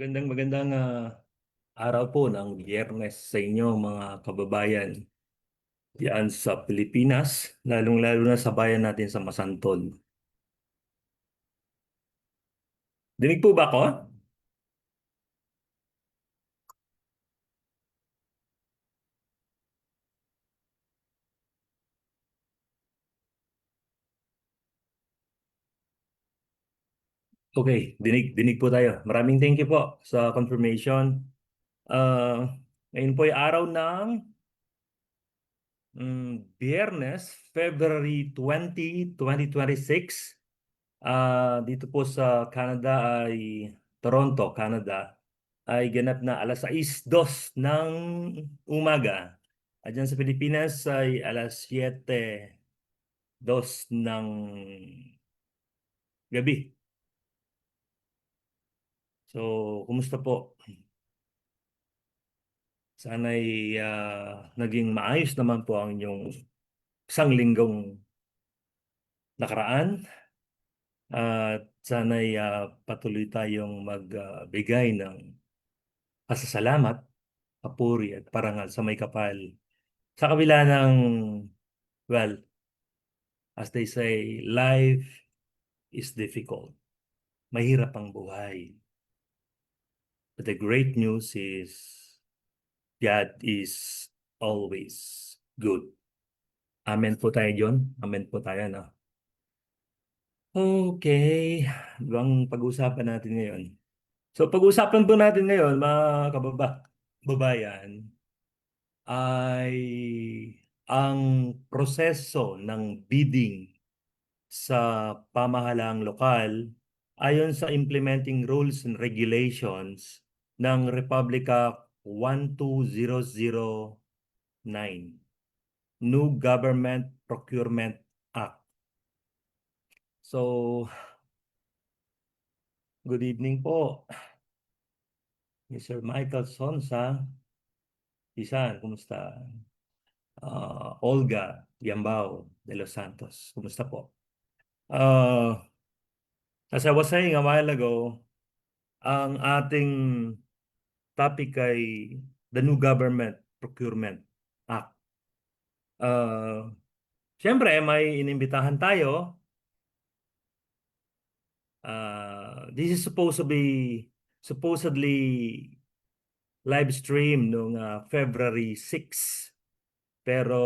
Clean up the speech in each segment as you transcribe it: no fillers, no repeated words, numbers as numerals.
Magandang araw po ng Biyernes sa inyo mga kababayan diyan sa Pilipinas, lalong-lalo na sa bayan natin sa Masantol. Dinig po ba ako? Okay, dinig po tayo. Maraming thank you po sa confirmation. Ngayon po ay araw ng Biyernes, February 20, 2026. Dito po sa Canada ay Toronto, Canada, ay ganap na alas 6:02 ng umaga. At dyan sa Pilipinas ay alas 7:02 ng gabi. So, kumusta po? Sana'y naging maayos naman po ang inyong isang linggong nakaraan. At sana'y patuloy tayong magbigay ng pasasalamat, papuri at parangal sa may kapal. Sa kabila ng, well, as they say, life is difficult. Mahirap ang buhay. But the great news is God is always good. Amen po tayo, John. Amen po tayo, no? Okay. Ano bang pag-uusapan natin ngayon? So, pag-uusapan po natin ngayon, mga kababayan, ay ang proseso ng bidding sa pamahalaang lokal ayon sa Implementing Rules and Regulations ng Republica 12009, New Government Procurement Act. So, good evening po, Mr. Michael Sonsa. Isan, kumusta? Olga Yambao de los Santos, kumusta po? As I was saying a while ago, ang ating topic ay the New Government Procurement Act. Siyempre, may inimbitahan tayo. This is supposedly live stream noong February 6. Pero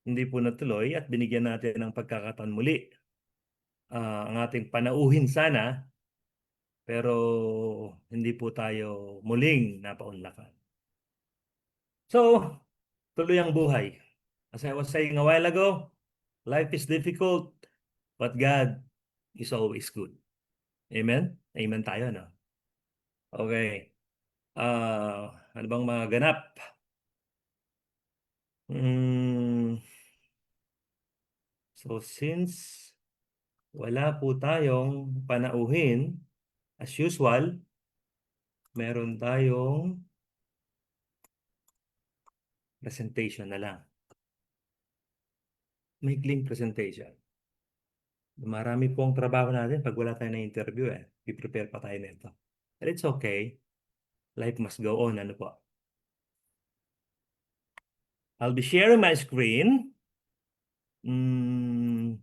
hindi po natuloy at binigyan natin ng pagkakataon muli. Ang ating panauhin sana, pero hindi po tayo muling napaunlakan. So, tuloy ang buhay. As I was saying a while ago, life is difficult, but God is always good. Amen? Amen tayo, no? Okay. Ano bang mga ganap? So, since wala po tayong panauhin, as usual, meron tayong presentation na lang. Maikling presentation. Marami po ang trabaho natin pag wala tayo na interview eh. I-prepare pa tayo nito. But it's okay. Life must go on. Ano po? I'll be sharing my screen. Mm,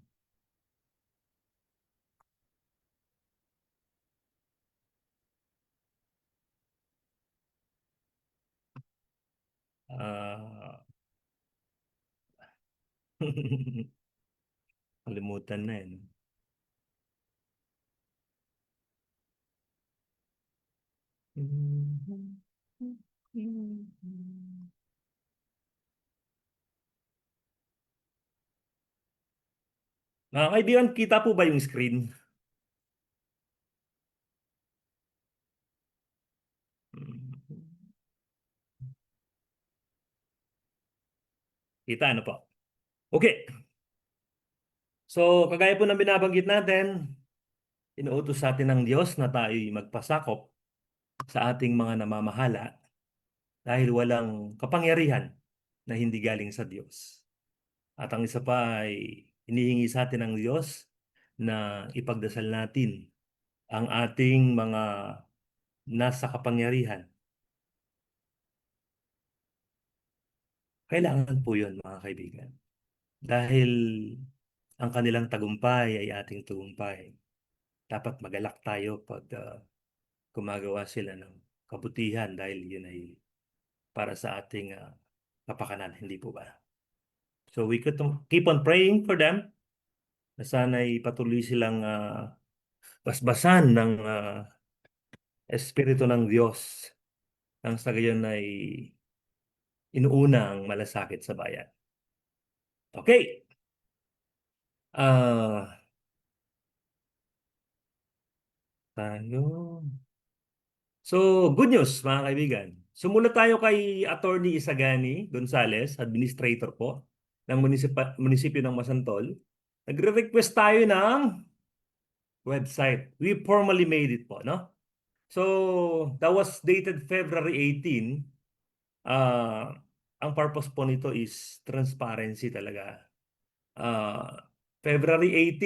ah, kalimutan na yun. Mga kaibigan, kita po ba yung screen? Kita, ano po? Okay. So, kagaya po ng binabanggit natin, inuutos sa atin ng Diyos na tayo'y magpasakop sa ating mga namamahala dahil walang kapangyarihan na hindi galing sa Diyos. At ang isa pa ay hinihingi sa atin ng Diyos na ipagdasal natin ang ating mga nasa kapangyarihan. Kailangan po yun, mga kaibigan. Dahil ang kanilang tagumpay ay ating tagumpay. Dapat magalak tayo pag gumagawa sila ng kabutihan dahil yun ay para sa ating kapakanan, hindi po ba? So we could keep on praying for them na sana'y patuloy silang basbasan ng Espiritu ng Diyos nang sa gayon ay inuuna ang malasakit sa bayan. Okay. Ah, tayo. So, good news mga kaibigan. Sumulat tayo kay Attorney Isagani Gonzales, Administrator po ng munisipyo ng Masantol. Nagre-request tayo ng website. We formally made it po, no? So, that was dated February 18. Ang purpose po nito is transparency talaga. Ah, February 8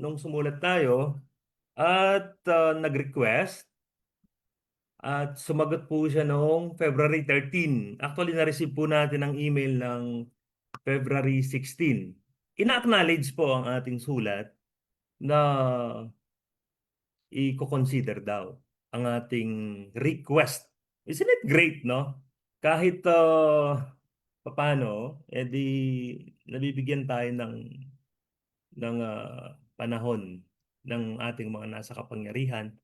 nung sumulat tayo at nag-request at sumagot po siya noong February 13. Actually, na-receive po natin ang email ng February 16. Ina-acknowledge po ang ating sulat na i-consider daw ang ating request. Isn't it great, no? Kahit paano, edi nabibigyan tayo ng panahon ng ating mga nasa kapangyarihan.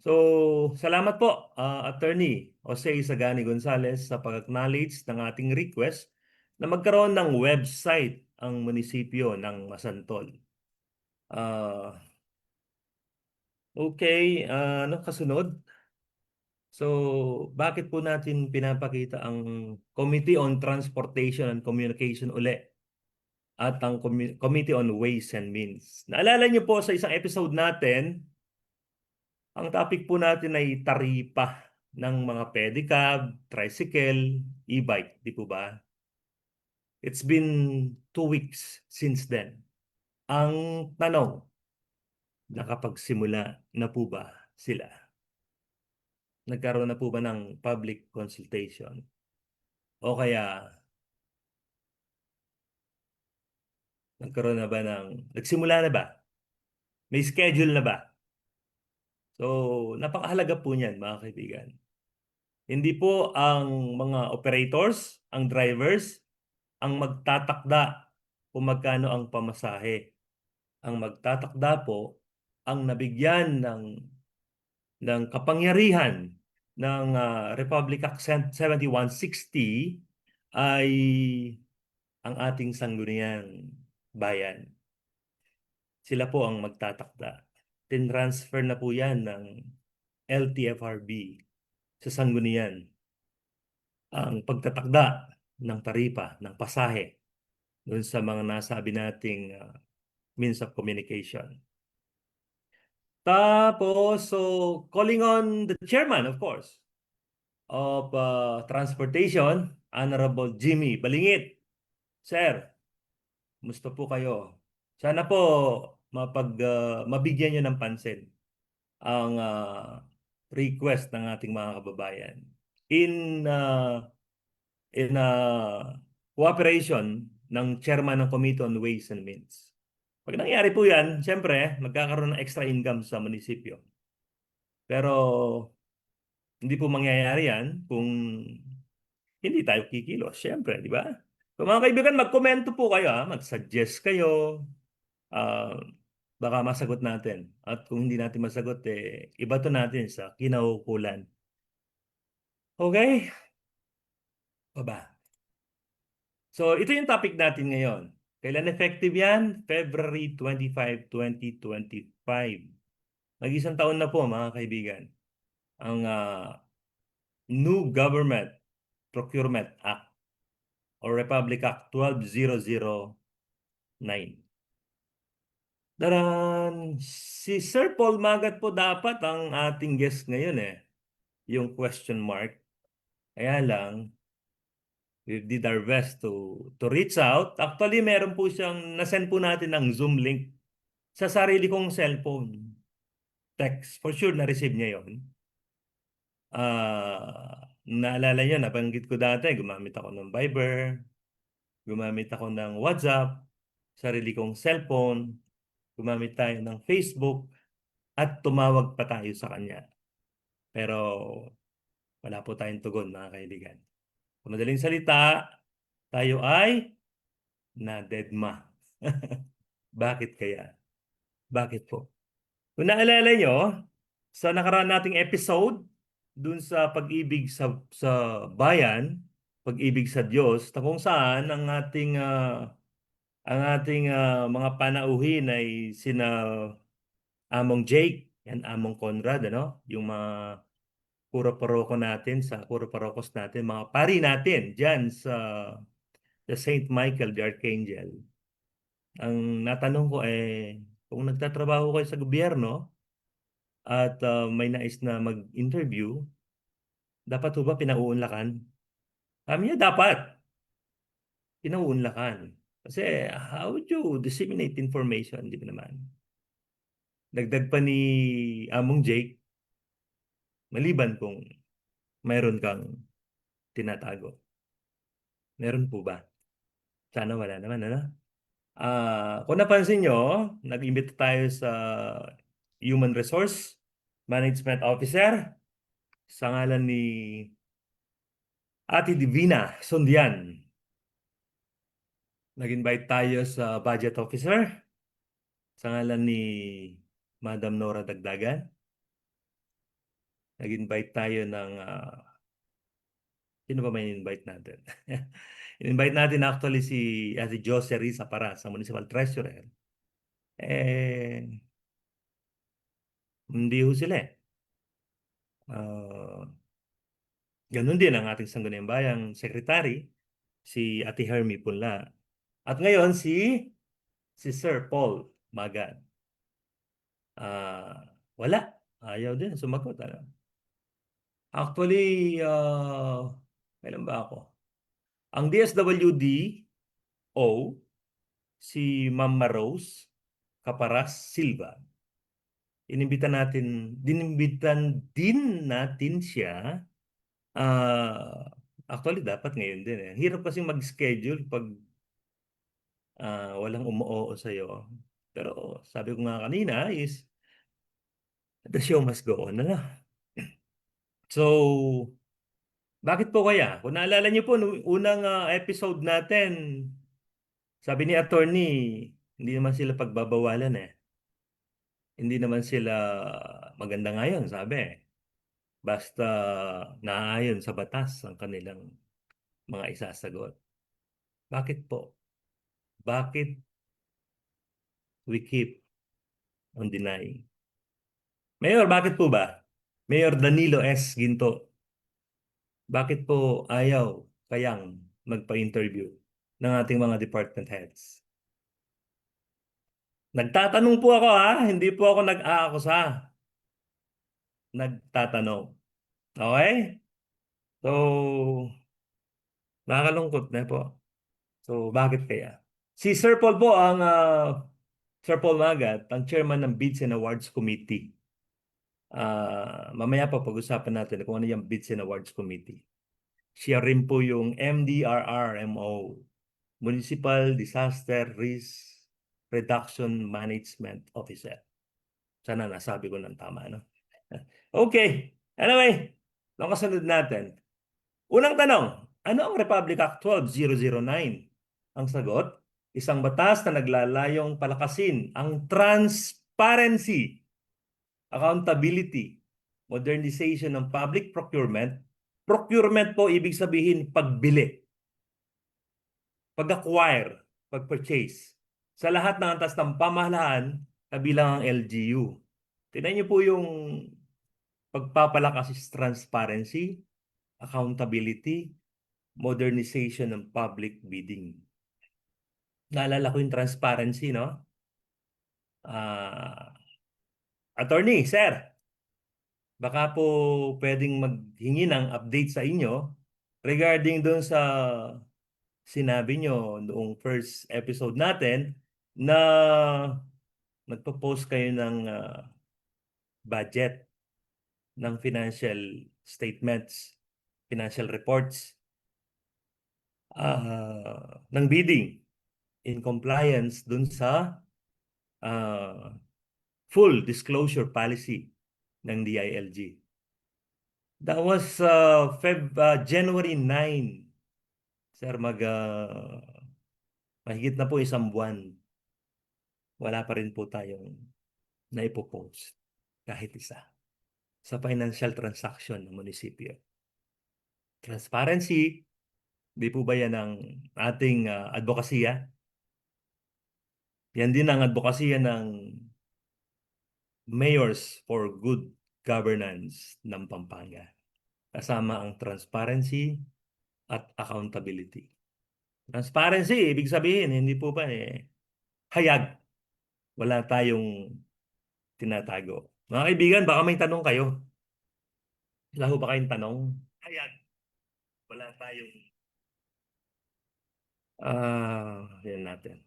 So, salamat po, Attorney Jose Isagani Gonzales sa pag-acknowledge ng ating request na magkaroon ng website ang munisipyo ng Masantol. Ah, okay, ano kasunod? So, bakit po natin pinapakita ang Committee on Transportation and Communication uli at ang Committee on Ways and Means? Naalala niyo po sa isang episode natin, ang topic po natin ay taripa ng mga pedicab, tricycle, e-bike, di po ba? It's been 2 weeks since then. Ang tanong, nakapagsimula na po ba sila? Nagkaroon na po ba ng public consultation? O kaya nagkaroon na ba nagsimula na ba? May schedule na ba? So, napakahalaga po niyan, mga kaibigan. Hindi po ang mga operators, ang drivers, ang magtatakda kung magkano ang pamasahe. Ang magtatakda po ang nabigyan ng kapangyarihan ng Republic Act 7160 ay ang ating sangguniang bayan. Sila po ang magtatakda. Tinransfer na po yan ng LTFRB sa sanggunian ang pagtatakda ng taripa, ng pasahe doon sa mga nasabi nating means of communication. Tapos, so calling on the chairman, of course, of Transportation, Honorable Jimmy Balingit. Sir, musta po kayo? Sana po mabigyan nyo ng pansin ang request ng ating mga kababayan in cooperation ng chairman ng Committee on Ways and Means. Pag nangyari po yan, siyempre, magkakaroon ng extra income sa munisipyo. Pero hindi po mangyayari yan kung hindi tayo kikilos, siyempre, di ba? So mga kaibigan, mag-komento po kayo, mag-suggest kayo, ah, baka masagot natin. At kung hindi natin masagot, ibato natin sa kinaukulan. Okay? Baba. So ito yung topic natin ngayon. Kailan effective yan? February 25, 2025. Mag-isang taon na po mga kaibigan. Ang New Government Procurement Act or Republic Act 12009. Daran, si Sir Paul Magat po dapat ang ating guest ngayon yung question mark. Kaya lang, we did our best to reach out. Actually, meron po siyang, nasend po natin ng Zoom link sa sarili kong cellphone. Text. For sure, na-receive niya yon. Naalala niyo, nabanggit ko dati, gumamit ako ng Viber, gumamit ako ng WhatsApp, sarili kong cellphone, gumamit tayo ng Facebook, at tumawag pa tayo sa kanya. Pero wala po tayong tugon, mga kaibigan. Sa madaling salita, tayo ay na-deadma. Bakit kaya? Bakit po? Kung naalala nyo, sa nakaraan nating episode, dun sa pag-ibig sa bayan, pag-ibig sa Diyos, na kung saan ang ating mga panauhin ay sina Among Jake and Among Conrad, ano? Yung mga puro-paroko natin puro-parokos natin, mga pari natin diyan sa the Saint Michael the Archangel. Ang natanong ko kung nagtatrabaho kayo sa gobyerno at may nais na mag-interview, dapat ho ba pinauunlakan? Sabi niya, dapat pinauunlakan. Kasi how would you disseminate information? Di ba naman? Dagdag pa ni Among Jake, maliban kung mayroon kang tinatago. Meron po ba? Sana wala naman, ano? Kung napansin nyo, nag-imbita tayo sa Human Resource Management Officer sa ngalan ni Ate Divina Sundian. Nag-invite tayo sa Budget Officer sa ngalan ni Madam Nora Dagdagan. Nag-invite tayo ng sino ba may invite natin? In-invite natin actually si Ate Jose Riza para sa Municipal Treasurer. Hindi ho sila eh. Ah, Ganun din ang ating Sangguniang Bayang Secretary, si Ate Hermie Punla. At ngayon si Sir Paul Magan. Wala. Ayaw din sumagot. Ano? Actually, kailan ba ako? Ang DSWD-O, si Mama Rose Caparas Silva, dinimbitan din natin siya. Actually, dapat ngayon din eh. Hirap kasi mag-schedule pag walang umuoo sa'yo. Pero sabi ko nga kanina is the show must go on na lang. So, bakit po kaya? Kung naalala niyo po, nung unang episode natin, sabi ni attorney, hindi naman sila pagbabawalan eh. Hindi naman sila maganda ngayon, sabi. Basta naayon sa batas ang kanilang mga isasagot. Bakit po? Bakit we keep on denying? Mayor, bakit po ba? Mayor Danilo S. Ginto, bakit po ayaw kayang magpa-interview ng ating mga department heads? Nagtatanong po ako ha, hindi po ako nag-aakusa. Nagtatanong. Okay? So, nakakalungkot na po. So, bakit kaya? Si Sir Paul po Sir Paul Magat, ang chairman ng Bids and Awards Committee. Mamaya pa pag-usapan natin kung ano yung Bids and Awards Committee. Siya rin po yung MDRRMO, Municipal Disaster Risk Reduction Management Officer. Sana nasabi ko ng tama, no? Okay. Anyway, ang kasunod natin. Unang tanong, ano ang Republic Act 12009? Ang sagot, isang batas na naglalayong palakasin ang transparency, accountability, modernization ng public procurement. Procurement po ibig sabihin pagbili, pag-acquire, pag-purchase sa lahat ng antas ng pamahalaan kabilang ang LGU. Tingnan niyo po yung pagpapalakas sa transparency, accountability, modernization ng public bidding. Naalala ko yung transparency, no? Attorney, sir, baka po pwedeng maghingi ng update sa inyo regarding doon sa sinabi nyo noong first episode natin na nagpo-post kayo ng budget ng financial statements, financial reports, ng bidding in compliance dun sa ah, full disclosure policy ng DILG. That was January 9. Sir, mahigit na po isang buwan. Wala pa rin po tayong naipopost kahit isa sa financial transaction ng munisipyo. Transparency, di po ba yan ang ating advokasya? Yan din ang advokasya ng Mayors for Good Governance ng Pampanga. Kasama ang transparency at accountability. Transparency, ibig sabihin, hindi po ba hayag. Wala tayong tinatago. Mga kaibigan, baka may tanong kayo. Wala ho ba kayong tanong? Hayag. Wala tayong yan natin.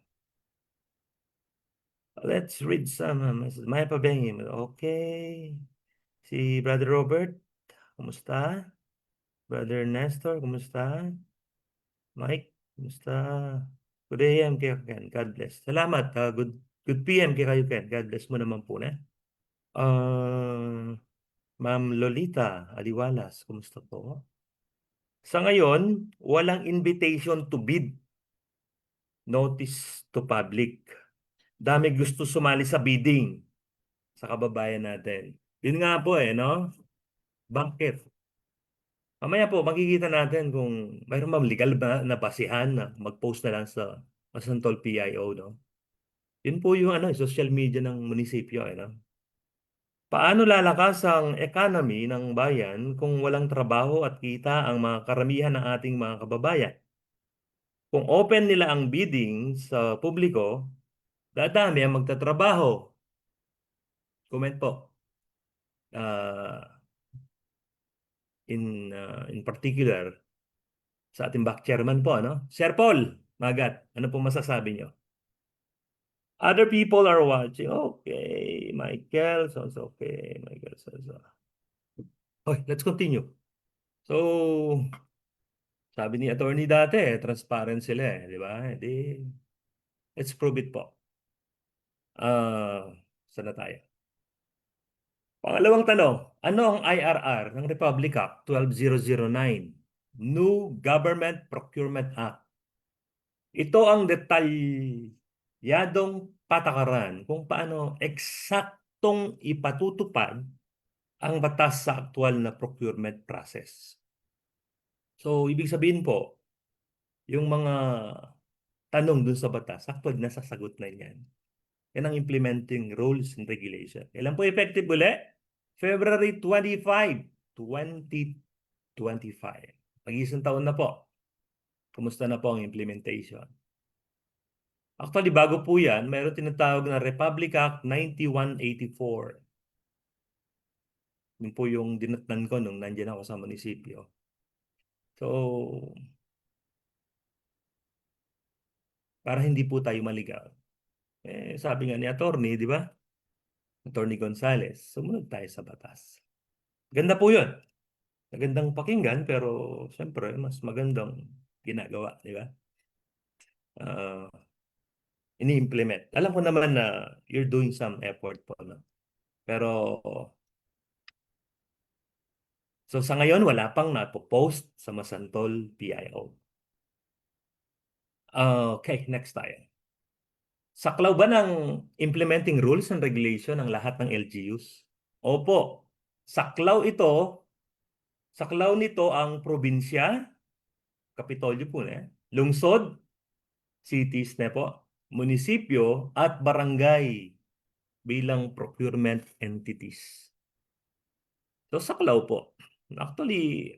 Let's read some messages. Maya Pabengim. Okay. Si Brother Robert, kumusta? Brother Nestor, kumusta? Mike, kumusta? Good AM kayo, Ken. God bless. Salamat. Good PM kayo, Ken. God bless mo naman po na. Ma'am Lolita Aliwalas, kumusta po? Sa ngayon, walang invitation to bid. Notice to public. Dami gusto sumali sa bidding sa kababayan natin. Yun nga po no? Bakit? Mamaya po, makikita natin kung mayroon bang legal ba na basihan na mag-post na lang sa Masantol PIO, no? Yun po yung social media ng munisipyo, no? Paano lalakas ang economy ng bayan kung walang trabaho at kita ang mga karamihan ng ating mga kababayan? Kung open nila ang bidding sa publiko, dadami ang magtatrabaho. Comment po. Ah, in particular, sa ating back chairman po, ano? Sir Paul Magat, ano po masasabi nyo? Other people are watching. Okay, Michael, sounds okay. Michael says, okay, let's continue. So, sabi ni attorney dati, transparent sila di ba? Let's prove it po. Saan na tayo? Pangalawang tanong, ano ang IRR ng Republic Act 12009? New Government Procurement Act. Ito ang detalyadong patakaran kung paano eksaktong ipatutupad ang batas sa aktual na procurement process. So, ibig sabihin po, yung mga tanong dun sa batas, actually nasasagot na yan. Yan ang implementing rules and regulation. Kailan po effective uli? February 25, 2025. Pag-isang taon na po. Kumusta na po ang implementation? Actually, bago po yan, mayroon tinatawag na Republic Act 9184. Yun po yung dinatnan ko nung nandiyan ako sa munisipyo. So, para hindi po tayo maligaw. Sabi nga ni attorney, di ba? Attorney Gonzales, sumunod tayo sa batas. Ganda po yun. Magandang pakinggan, pero siyempre, mas magandang ginagawa, di ba? Uh, ini-implement. Alam ko naman na you're doing some effort po. No? Pero, so sa ngayon, wala pang napopost sa Masantol PIO. Okay, next tayo. Saklaw ba ng implementing rules and regulation ng lahat ng LGUs? Opo. Saklaw ito, saklaw nito ang probinsya, Kapitolyo po lungsod, cities na po, munisipyo at barangay bilang procurement entities. So saklaw po. Actually,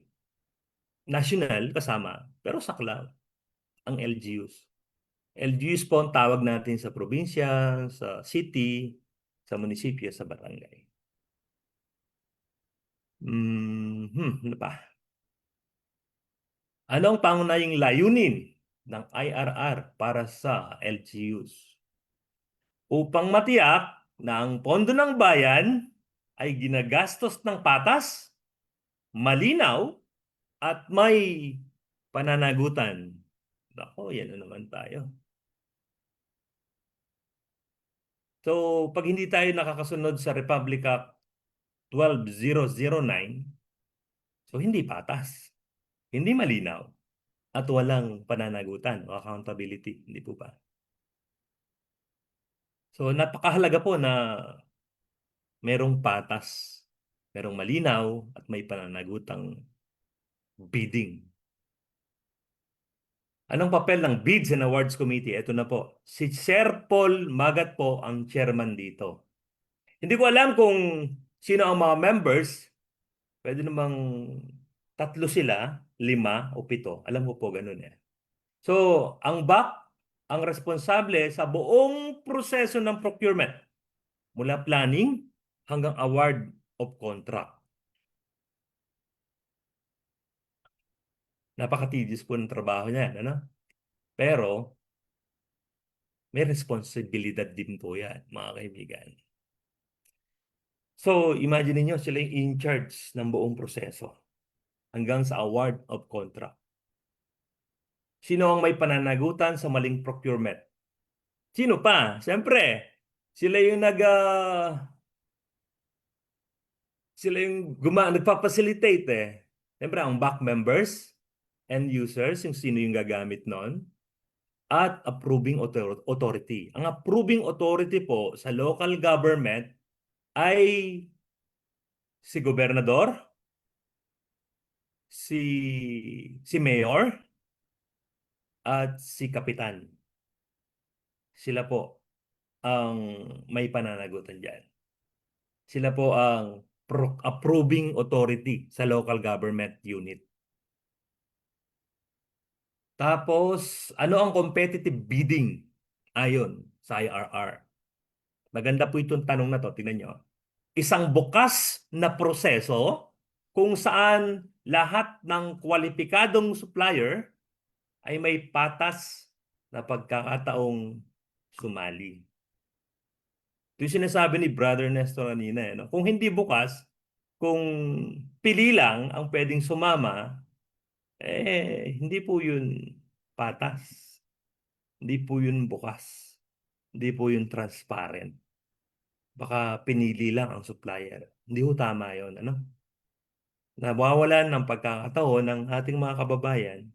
national kasama, pero saklaw ang LGUs. LGUs po ang tawag natin sa probinsya, sa city, sa munisipyo, sa barangay. Ano pa? Ano ang pangunahing layunin ng IRR para sa LGUs? upang matiyak na ang pondo ng bayan ay ginagastos ng patas, malinaw, at may pananagutan. Nako, yan na naman tayo. So, pag hindi tayo nakakasunod sa Republic Act 12009, so hindi patas, hindi malinaw, at walang pananagutan o accountability, hindi po ba? So, napakahalaga po na merong patas, merong malinaw, at may pananagutang bidding. Anong papel ng Bids and Awards Committee? Ito na po. Si Sir Paul Magat po ang chairman dito. Hindi ko alam kung sino ang mga members. Pwede namang tatlo sila, lima o pito. Alam ko po ganun eh. So, ang BAC ang responsable sa buong proseso ng procurement mula planning hanggang award of contract. Napaka-tedious po ng trabaho niyan, ano? Pero may responsibilidad din po yan, mga kaibigan. So, imagine niyo sila yung in charge ng buong proseso hanggang sa award of contract. Sino ang may pananagutan sa maling procurement? Sino pa? Siyempre, sila yung sila yung nagpa-facilitate eh. Siyempre, ang back members and users, yung sino yung gagamit nun, at approving authority. Ang approving authority po sa local government ay si gobernador, si mayor, at si kapitan. Sila po ang may pananagutan dyan. Sila po ang approving authority sa local government unit. Tapos, ano ang competitive bidding ayon sa IRR? Maganda po itong tanong na to, tingnan nyo. Isang bukas na proseso kung saan lahat ng kwalipikadong supplier ay may patas na pagkakataong sumali. Ito yung sinasabi ni Brother Nestor kanina. No? Kung hindi bukas, kung pili lang ang pwedeng sumama, hindi po yun patas. Hindi po yun bukas. Hindi po yun transparent. Baka pinili lang ang supplier. Hindi ho tama yun. Ano? Nawawalan ng pagkakataon ng ating mga kababayan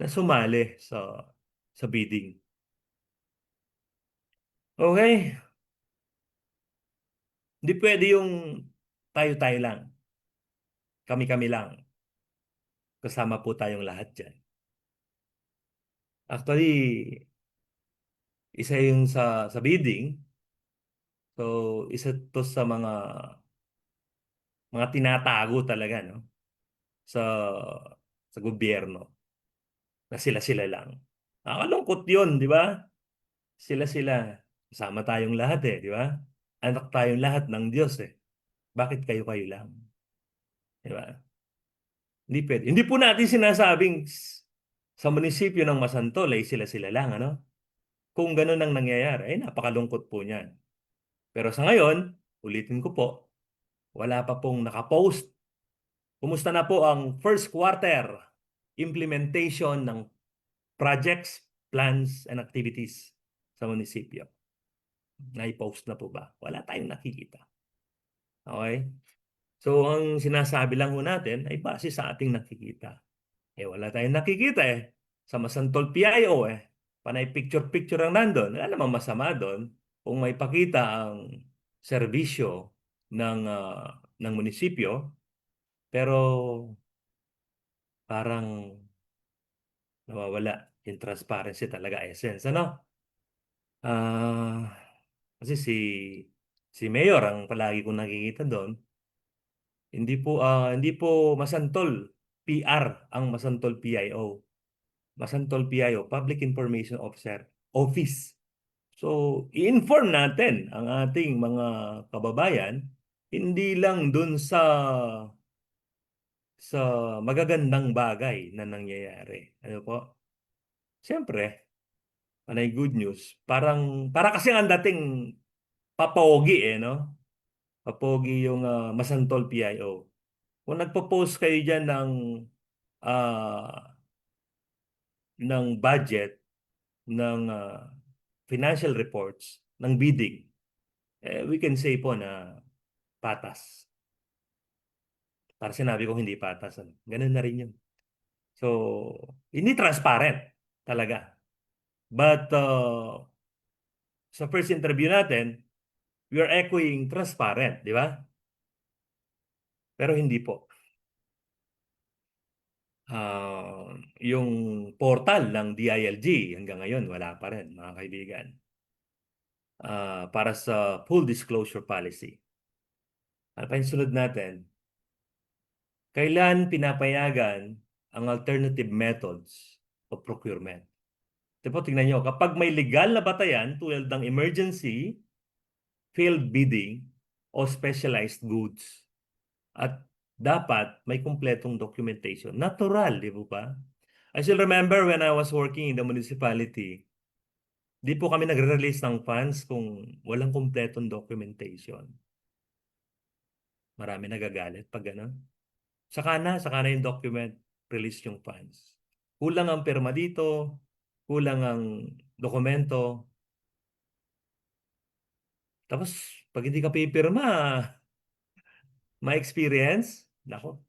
na sumali sa bidding. Okay? Hindi pwede yung tayo-tayo lang. Kami-kami lang. Kasama po tayong lahat dyan. Actually, isa yung sa bidding. So, isa to sa mga tinatago talaga, no? Sa sa gobyerno na sila-sila lang. Nakakalungkot yun, di ba? Sila-sila. Kasama tayong lahat eh, di ba? Anak tayong lahat ng Diyos eh. Bakit kayo-kayo lang? Di ba? Hindi pwede. Hindi po natin sinasabing sa munisipyo ng Masantol ay sila-sila lang, ano? Kung ganun ang nangyayari, ay napakalungkot po niyan. Pero sa ngayon, ulitin ko po, wala pa pong nakapost. Kumusta na po ang first quarter implementation ng projects, plans, and activities sa munisipyo? Nai-post na po ba? Wala tayong nakikita. Okay? So, ang sinasabi lang ho natin ay base sa ating nakikita. Wala tayong nakikita eh. Sa Masantol PIO eh. Panay picture-picture ang nandun. Wala namang masama doon kung may pakita ang serbisyo ng munisipyo. Pero parang nawawala yung transparency talaga essence. Ano? Ah, kasi si Mayor ang palagi kong nakikita doon. Hindi po Masantol PR ang Masantol PIO. Masantol PIO, Public Information Officer Office. So, i-inform natin ang ating mga kababayan hindi lang dun sa magagandang bagay na nangyayari. Ano po? Siyempre, Panay good news. Para kasi ang dating papogi no? Papogi yung Masantol PIO. Kung nagpo-post kayo diyan ah, ng budget, ng financial reports, ng bidding, we can say po na patas. Para sinabi ko hindi patas. Ano? Ganun na rin yun. So, hindi transparent talaga. But sa first interview natin, we are echoing transparent, di ba? Pero hindi po. Yung portal ng DILG hanggang ngayon wala pa rin, mga kaibigan. Para sa full disclosure policy. Ano pa yung sunod natin? Kailan pinapayagan ang alternative methods of procurement? Tipo, tingnan nyo, kapag may legal na batayan tulad ng emergency, field bidding, o specialized goods, at dapat may kumpletong documentation. Natural, di ba ba? I still remember when I was working in the municipality, di po kami nagre-release ng funds kung walang kumpletong documentation. Marami nagagalit pag gano'n. Saka na yung document, release yung funds. Kulang ang pirma dito, kulang ang dokumento. Tapos, pag hindi ka pipirma, ma-experience, nako,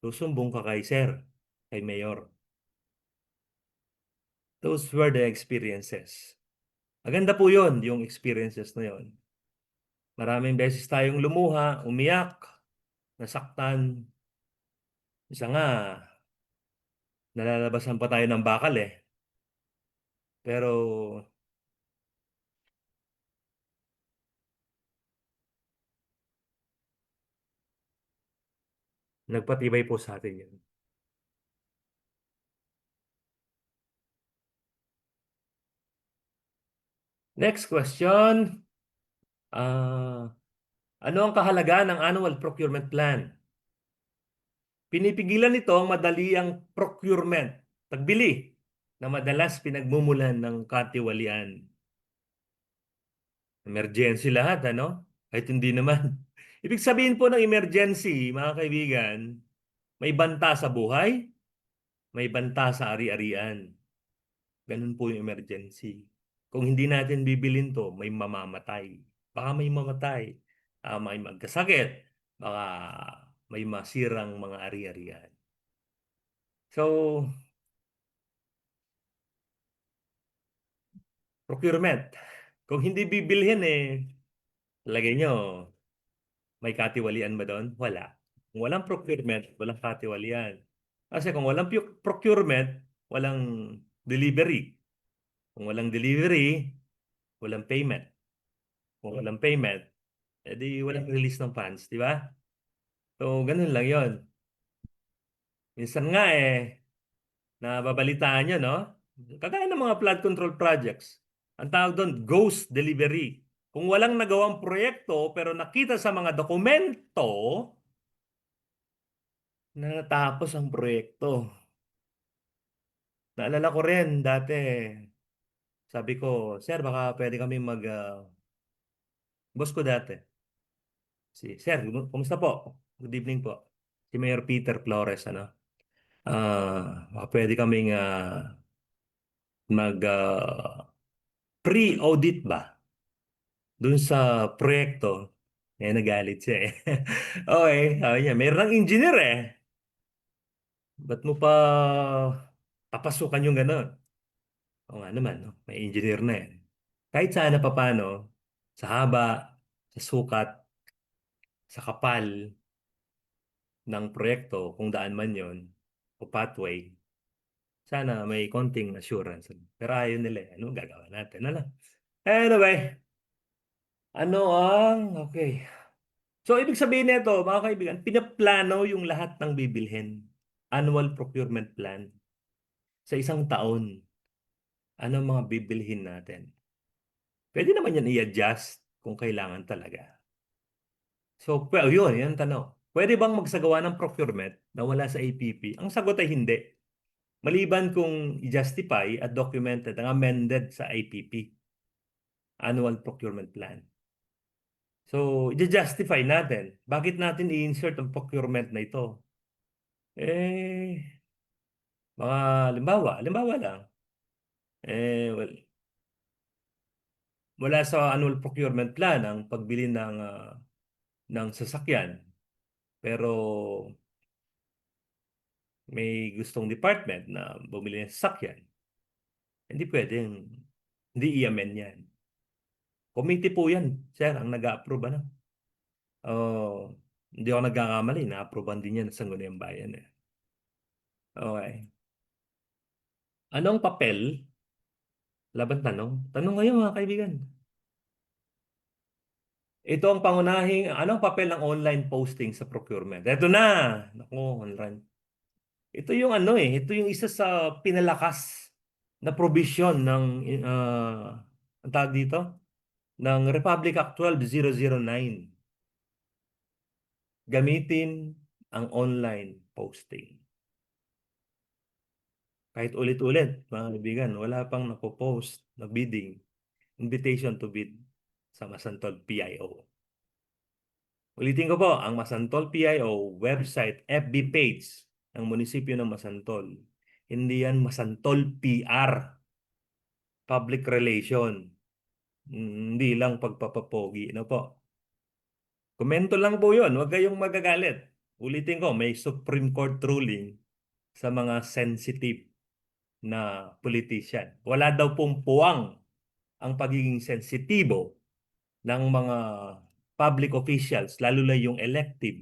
susumbong ka kay sir, kay mayor. Those were the experiences. Maganda po yun, yung experiences na yun. Maraming beses tayong lumuha, umiyak, nasaktan. Isa nga, nalalabasan pa tayo ng bakal eh. Pero, nagpatibay po sa atin yun. Next question. Ah, ano ang kahalagaan ng annual procurement plan? Pinipigilan nito ang madali ang procurement, tagbili, na madalas pinagmumulan ng katiwalian. Emergency lahat, ano? Kahit hindi naman. Ibig sabihin po ng emergency, mga kaibigan, may banta sa buhay, may banta sa ari-arian. Ganun po yung emergency. Kung hindi natin bibilin to, may mamamatay. Baka may mamatay. May magkasakit. Baka may masirang mga ari-arian. So, procurement. Kung hindi bibilhin lagay nyo, may katiwalian ba doon? Wala. Kung walang procurement, walang katiwalian. Kasi kung walang procurement, walang delivery. Kung walang delivery, walang payment. Kung walang payment, edi walang release ng funds, di ba? So, ganun lang yon. Minsan nga nababalitaan nyo, no? Kagaya ng mga flood control projects. Ang tawag doon, ghost delivery. Kung walang nagawang proyekto pero nakita sa mga dokumento na natapos ang proyekto. Naalala ko rin dati, sabi ko, sir, baka pwede kami boss ko dati. Sir, kumusta po? Good evening po. Si Mayor Peter Flores, ano? Baka pwede kaming mag pre-audit ba dun sa proyekto. Nagalit siya eh. Okay, sabi niya, mayroon ng engineer eh. Ba't mo pa papasukan yung gano'n? O nga naman, no? May engineer na eh. Kahit sana pa paano, sa haba, sa sukat, sa kapal ng proyekto, kung daan man yon o pathway, sana may konting assurance. Pero ayaw nila eh. Ano gagawa natin? Ano? Anyway, okay. So, ibig sabihin nito, mga kaibigan, pinaplano yung lahat ng bibilhin. Annual procurement plan. Sa isang taon, ano ang mga bibilhin natin? Pwede naman yan i-adjust kung kailangan talaga. So, yun, yan ang tanong. Pwede bang magsagawa ng procurement na wala sa APP? Ang sagot ay hindi. Maliban kung i-justify at documented ang amended sa IPP, Annual Procurement Plan. So, i-justify natin. Bakit natin i-insert ang procurement na ito? Eh, mga limbawa lang. Well, wala sa annual procurement plan ang pagbili ng sasakyan. Pero may gustong department na bumili ng sasakyan. Hindi pwedeng hindi i-amend yan. Committee po yan, sir, ang nag-a-approve ano. Oh, hindi ako nagkakamali, na-approvean din yan sa Sangguniang Bayan eh. Okay. Anong papel? Laban tanong. Tanong ngayon mga kaibigan. Ito ang anong papel ng online posting sa procurement? Ito na. Naku, online. Ito yung isa sa pinalakas na provision ng ang tawag dito ng Republic Act 12009. Gamitin ang online posting. Kahit ulit-ulit, mga kaibigan, wala pang napopost na bidding, invitation to bid sa Masantol PIO. Ulitin ko po, ang Masantol PIO website, FB page ng munisipyo ng Masantol. Hindi yan Masantol PR, public relation. Hindi lang pagpapapogi. Ano po? Komento lang po yun, huwag kayong magagalit. Ulitin ko, may Supreme Court ruling sa mga sensitive na politician. Wala daw pong puwang ang pagiging sensitibo ng mga public officials, lalo na yung elective,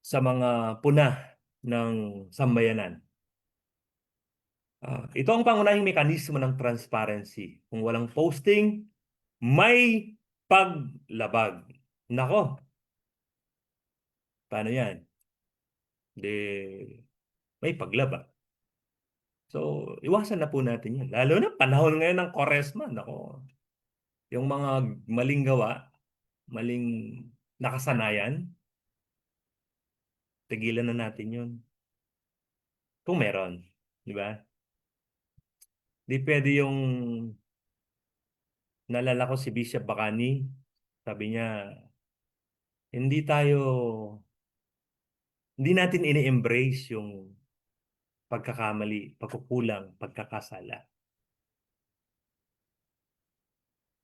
sa mga puna ng sambayanan. Ito ang pangunahing mekanismo ng transparency. Kung walang posting, may paglabag. Nako, paano yan? De, may paglabag. So, iwasan na po natin yan. Lalo na panahon ngayon ng Quaresma. Nako, yung mga maling gawa, maling nakasanayan, tigilan na natin yun. Kung meron, di ba? Di pwede yung nalala ko si Bishop Bacani, sabi niya, hindi tayo, hindi natin ini-embrace yung pagkakamali, pagkukulang, pagkakasala.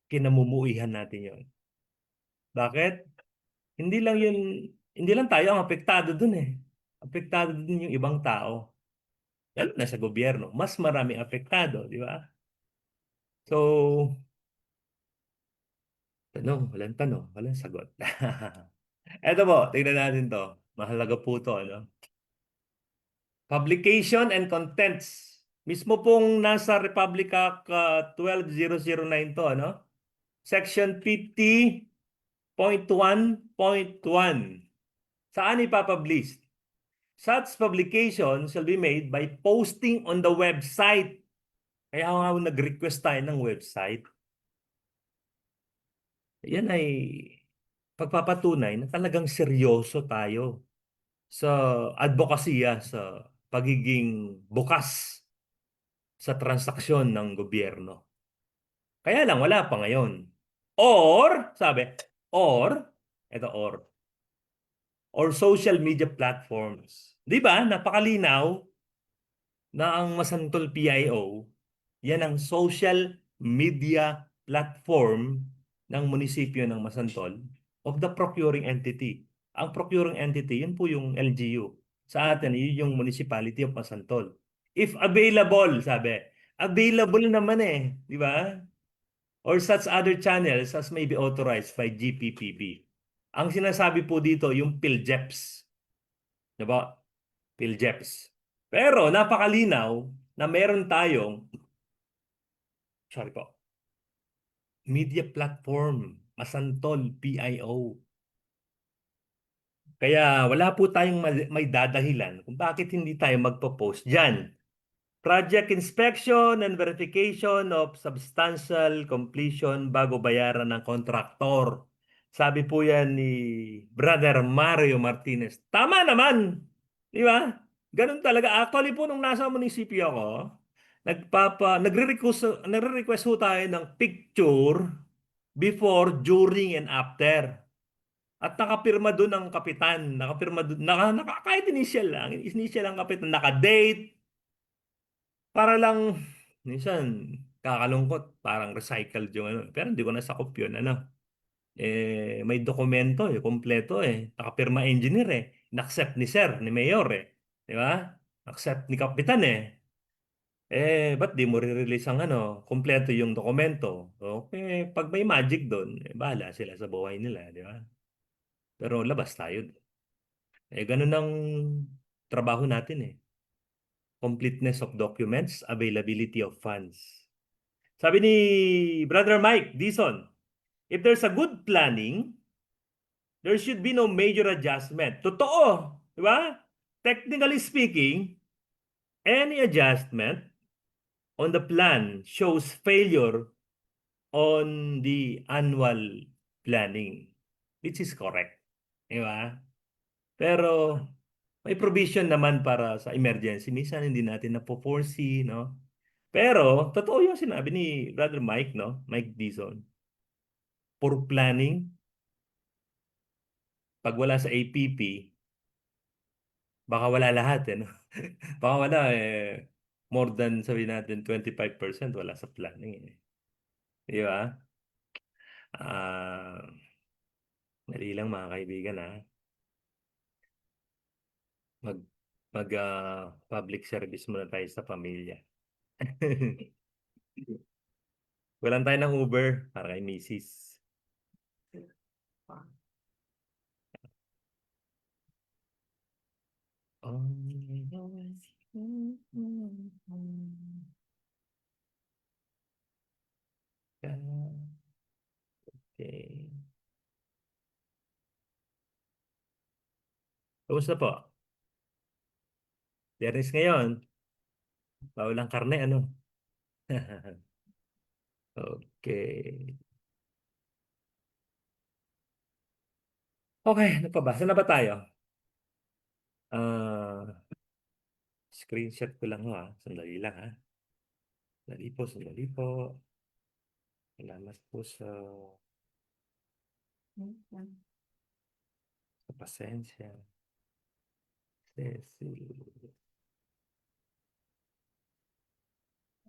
Kinamumuhihan natin yon. Bakit? Hindi lang yun, hindi lang tayo ang apektado dun eh. Apektado din yung ibang tao. Lalo na sa gobyerno, mas marami apektado, di ba? So, tanong, walang sagot. Eto po, tingnan natin to. Mahalaga po to, ano? Publication and contents. Mismo pong nasa Republic Act 12009 to, ano? Section 50.1.1. Saan ipapublish? Such publication shall be made by posting on the website. Kaya nga nag-request tayo ng website. Yan ay pagpapatunay na talagang seryoso tayo sa advokasya, sa pagiging bukas sa transaksyon ng gobyerno. Kaya lang, wala pa ngayon. Sabi, or social media platforms. Di ba? Napakalinaw na ang Masantol PIO, yan ang social media platform ng munisipyo ng Masantol of the procuring entity. Ang procuring entity, yun po yung LGU. Sa atin, yun yung Municipality of Masantol. If available, sabi. Available naman eh, di ba? Or such other channels as may be authorized by GPPB. Ang sinasabi po dito, yung PhilJeps. Di ba? PhilJeps. Pero napakalinaw na meron tayong, sorry po, media platform, Masantol PIO. Kaya wala po tayong may dadahilan kung bakit hindi tayo magpo-post dyan. Project inspection and verification of substantial completion bago bayaran ng kontraktor. Sabi po yan ni Brother Mario Martinez. Tama naman! Di ba? Ganun talaga. Actually po, nung nasa munisipyo ako, nagre-request ho tayo ng picture before, during, and after. At nakapirma doon ang kapitan. Nakapirma doon. Kahit initial lang. Initial lang kapitan. Naka-date. Para lang, minsan, kakalungkot. Parang recycled yung ano. Pero hindi ko nasakop yun. Ano? May dokumento kompleto Nakapirma engineer Na-accept ni sir, ni mayor Di ba? Accept ni kapitan ba't di mo re-release ang ano, kompleto yung dokumento? Okay, pag may magic doon, bahala sila sa buhay nila, di ba? Pero labas tayo. Ganun ang trabaho natin Completeness of documents, availability of funds. Sabi ni Brother Mike Dison, if there's a good planning, there should be no major adjustment. Totoo, di ba? Technically speaking, any adjustment on the plan shows failure on the annual planning, which is correct. Di ba? Pero may provision naman para sa emergency. Minsan hindi natin na-foresee, no? Pero totoo yung sinabi ni Brother Mike, no? Mike Dizon. For planning, pag wala sa APP, baka wala lahat, no? Baka wala more than sabihin natin 25% wala sa planning Di ba? Ah, dali lang mga kaibigan Mag public service muna tayo sa pamilya. Walang tayo ng Uber para kay Mrs. Okay. Kumusta po? Biyernes ngayon. Bawal ang karne, ano? Okay. Okay, ano pa ba? Saan na ba tayo? Ah, screenshot ko lang Sandali lang Sandali po. Salamat po sa pasensya. Cecil.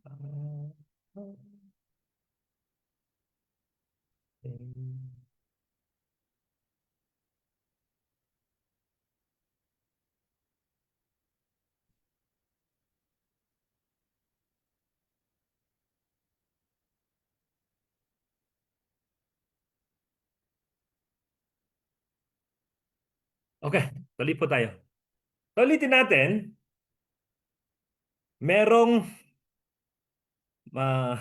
Ah, okay. Okay, tuloy po tayo. Ulitin natin, merong uh,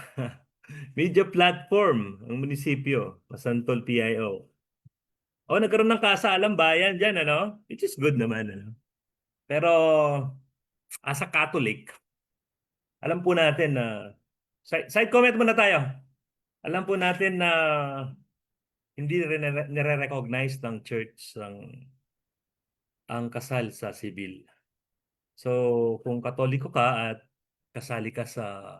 media platform ang munisipyo, Masantol PIO. Nagkaroon ng kasaalang bayan dyan, ano? Which is good naman, ano? Pero, as a Catholic, alam po natin na, side comment muna tayo. Alam po natin na hindi rin nire-recognize ng church ang kasal sa civil. So, kung Katoliko ka at kasali ka sa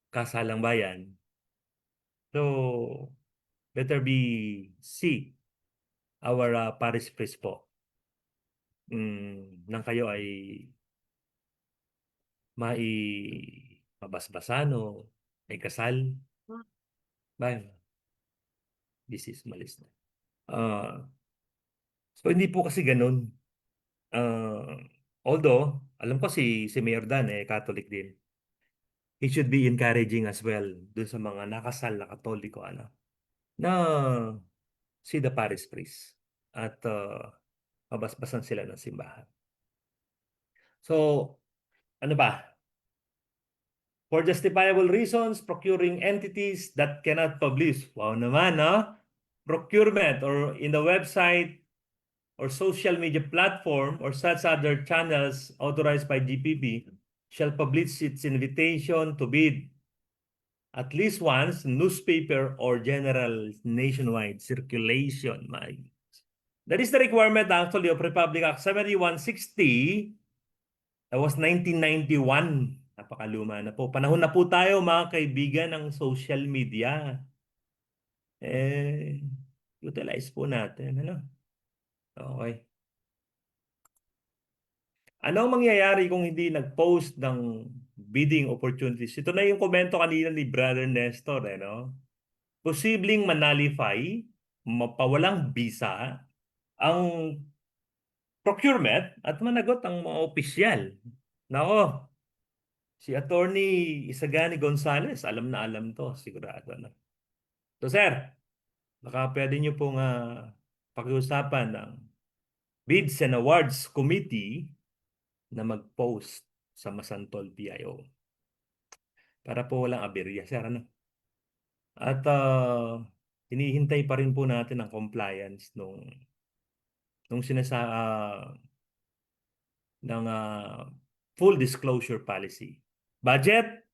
kasalang bayan, so better be see our parish priest po. Nang kayo ay mabasbasan o may kasal. Bye. This is malis na. So hindi po kasi ganun. Uh, Although, alam ko si Mayor Dan Catholic din. He should be encouraging as well dun sa mga nakasal na Katoliko na see the parish priest at mabasbasan sila ng simbahan. So, ano ba? For justifiable reasons, procuring entities that cannot publish. Wow naman, no? Procurement or in the website or social media platform or such other channels authorized by GPB shall publish its invitation to bid at least once newspaper or general nationwide circulation. My That is the requirement actually of Republic Act 7160. That was 1991. Napakaluma na po. Panahon na po tayo mga kaibigan ng social media. Eh, utilize po natin. Ano? Okay. Ano ang mangyayari kung hindi nag-post ng bidding opportunities? Ito na yung komento kanina ni Brother Nestor, no? Posibleng manalify, mapawalang bisa, ang procurement at managot ang mga opisyal. Nako, si Attorney Isagani Gonzales, alam na alam to, sigurado na. So sir, baka pwede nyo pong pakiusapan ng Bids and Awards Committee na mag-post sa Masantol PIO para po walang aberya, sir. Ano? At hinihintay pa rin po natin ang compliance nung ng full disclosure policy. Budget,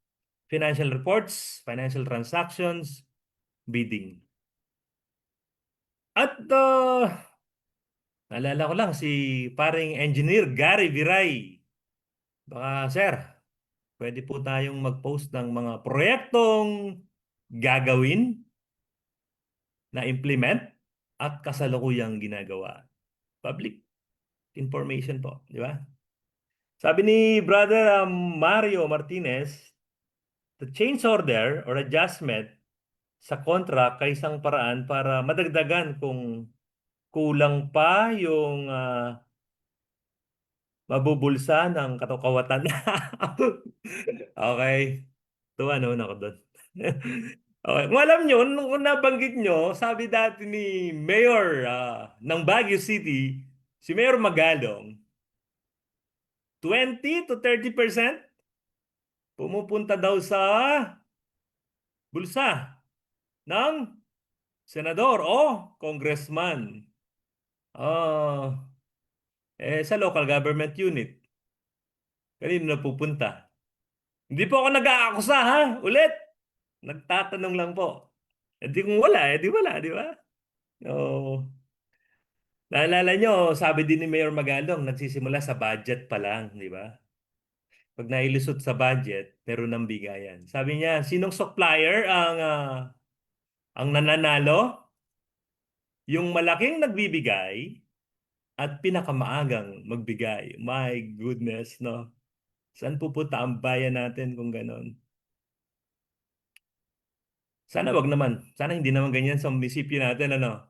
financial reports, financial transactions, bidding. At naalala ko lang si paring engineer Gary Viray. Baka sir, pwede po tayong mag-post ng mga proyektong gagawin na implement at kasalukuyang ginagawa. Public information po, di ba? Sabi ni Brother Mario Martinez, the change order or adjustment sa contract ay isang paraan para madagdagan kung kulang pa yung mabubulsa ng katukawatan. Okay. Tuwa naman ako doon. Okay. Kung alam nyo, nung nabanggit nyo, sabi dati ni Mayor ng Baguio City, si Mayor Magalong, 20 to 30% pumupunta daw sa bulsa ng senador o congressman. Ah, sa local government unit. Kanino napupunta? Hindi po ako nag-aakusa ha. Ulit. Nagtatanong lang po. Eh di kung wala, eh di wala, di ba? Oh. Naalala nyo, sabi din ni Mayor Magalong, nagsisimula sa budget pa lang, di ba? Pag nailusot sa budget, meron ng bigayan. Sabi niya, sinong supplier ang nananalo? Yung malaking nagbibigay at pinakamaagang magbigay. My goodness, no? Saan pupunta ang bayan natin kung ganon? Sana wag naman. Sana hindi naman ganyan sa munisipyo natin, ano?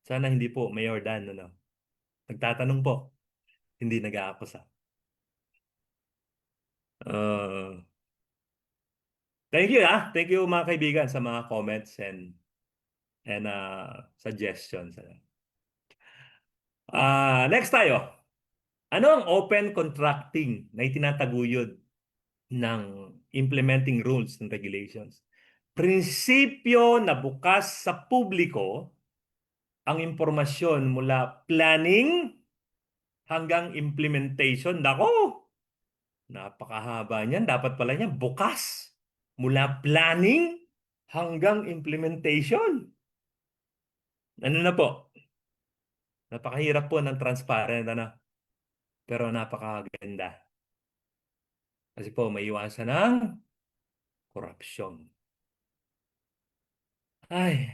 Sana hindi po, Mayor Dan, ano? Nagtatanong po, hindi nag-aakusa. Uh, Thank you, ah. Thank you mga kaibigan sa mga comments and suggestions. Next tayo. Ano ang open contracting na itinataguyod ng implementing rules and regulations? Prinsipyo na bukas sa publiko ang impormasyon mula planning hanggang implementation. Nako, napakahaba niyan. Dapat pala niyan bukas. Mula planning hanggang implementation. Ano na po? Napakahirap po ng transparent, ano? Pero napakaganda. Kasi po, may iwasan ng korupsyon. Ay,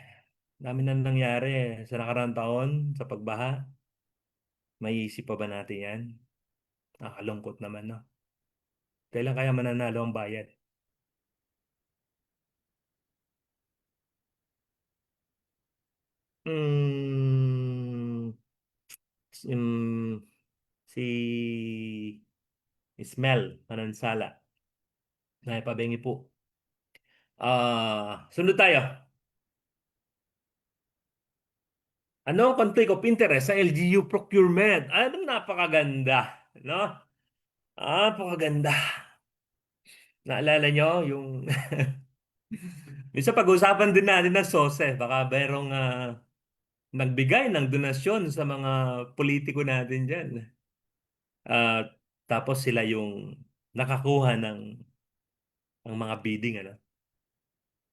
dami na nangyari sa nakaraang taon sa pagbaha. May isip pa ba natin yan? Nakakalungkot naman, no? Kailan kaya mananalo ang bayan? Mm, mm, si Ismel Manansala. Naipabengi po. Sunod tayo. Ano ang conflict of interest sa LGU procurement? Ano napakaganda, no? Napakaganda. Naalala nyo yung minsan pag-usapan din natin ng SOSE, baka merong nagbigay ng donasyon sa mga politiko natin dyan. Ah, Tapos sila yung nakakuha ng mga bidding, ano?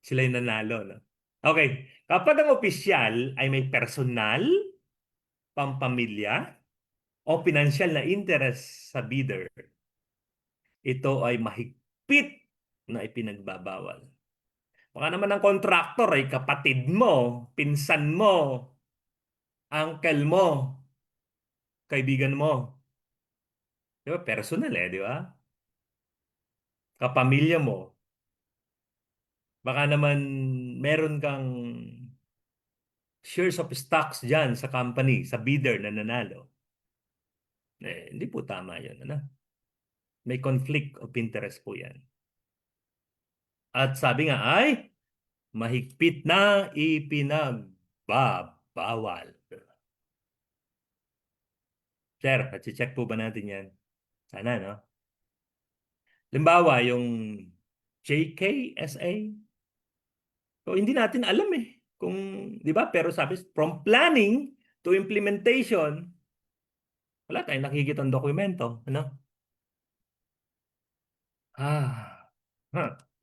Sila yung nanalo, no? Okay. Kapag ang opisyal ay may personal pampamilya, o pinansyal na interest sa bidder, ito ay mahigpit na ipinagbabawal. Baka naman ang kontraktor ay kapatid mo, pinsan mo, uncle mo, kaibigan mo. Di ba? Personal di ba? Kapamilya mo. Baka naman meron kang shares of stocks dyan sa company, sa bidder na nanalo. Hindi po tama yun. Ano? May conflict of interest po yan. At sabi nga ay, mahigpit na ipinagbabawal. Sir, check po ba natin yan? Sana, no? Limbawa, yung JKSA, so, hindi natin alam kung, di ba? Pero sabi, from planning to implementation, wala tayong nakikitang dokumento. Ano?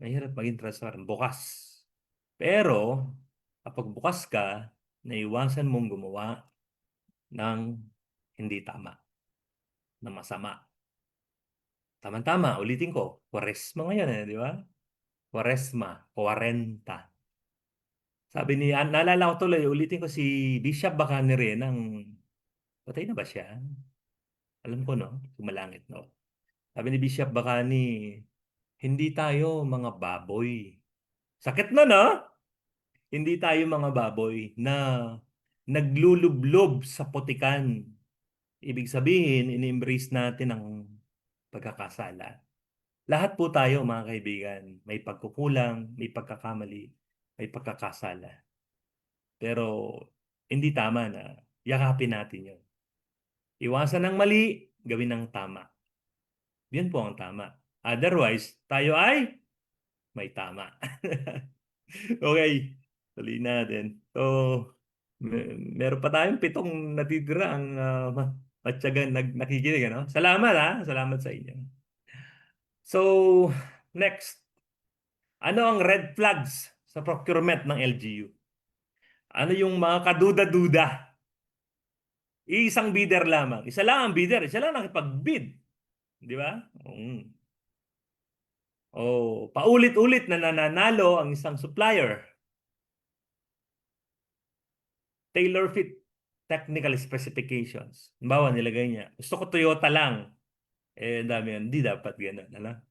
Mahirap maging transparent. Bukas. Pero, kapag bukas ka, naiwasan mong gumawa ng hindi tama, na masama. Tama-tama, ulitin ko. Kwaresma ngayon di ba? Kwaresma, 40. Sabi ni, naalala ko tuloy, ulitin ko si Bishop Bacanere ng, patay na ba siya? Alam ko, no? Sumalangit, no? Sabi ni Bishop Bacani, hindi tayo mga baboy. Sakit na, no? Hindi tayo mga baboy na naglulublob sa putikan. Ibig sabihin, in-embrace natin ang pagkakasala. Lahat po tayo, mga kaibigan, may pagkukulang, may pagkakamali, may pagkakasala. Pero hindi tama na yakapin natin yun. Iwasan ng mali, gawin ng tama. Yun po ang tama. Otherwise, tayo ay may tama. Okay, tuloy natin. So, meron pa tayong 7 natitira ang matyagan nakikinig. Ano? Salamat Salamat sa inyo. So, next. Ano ang red flags sa procurement ng LGU? Ano yung mga kaduda-duda? Isang bidder lamang. Isa lang ang bidder. Isa lang nakipag-bid. Di ba? Paulit-ulit na nananalo ang isang supplier. Tailor fit technical specifications. Halimbawa, nilagay niya, gusto ko Toyota lang. Dami yan. Hindi dapat ganun. Ano?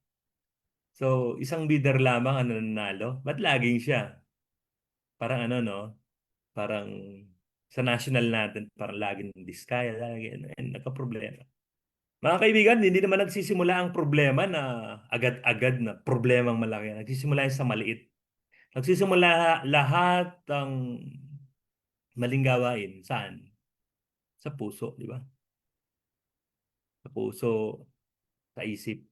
So, isang bidder lamang ang nananalo. Ba't laging siya? Parang ano, no? Parang sa national natin, parang laging diskaya, lagi, nagka-problema. Mga kaibigan, hindi naman nagsisimula ang problema na agad-agad na problemang malaki. Nagsisimula yan sa maliit. Nagsisimula lahat ng maling gawain. Saan? Sa puso, di ba? Sa puso, sa isip,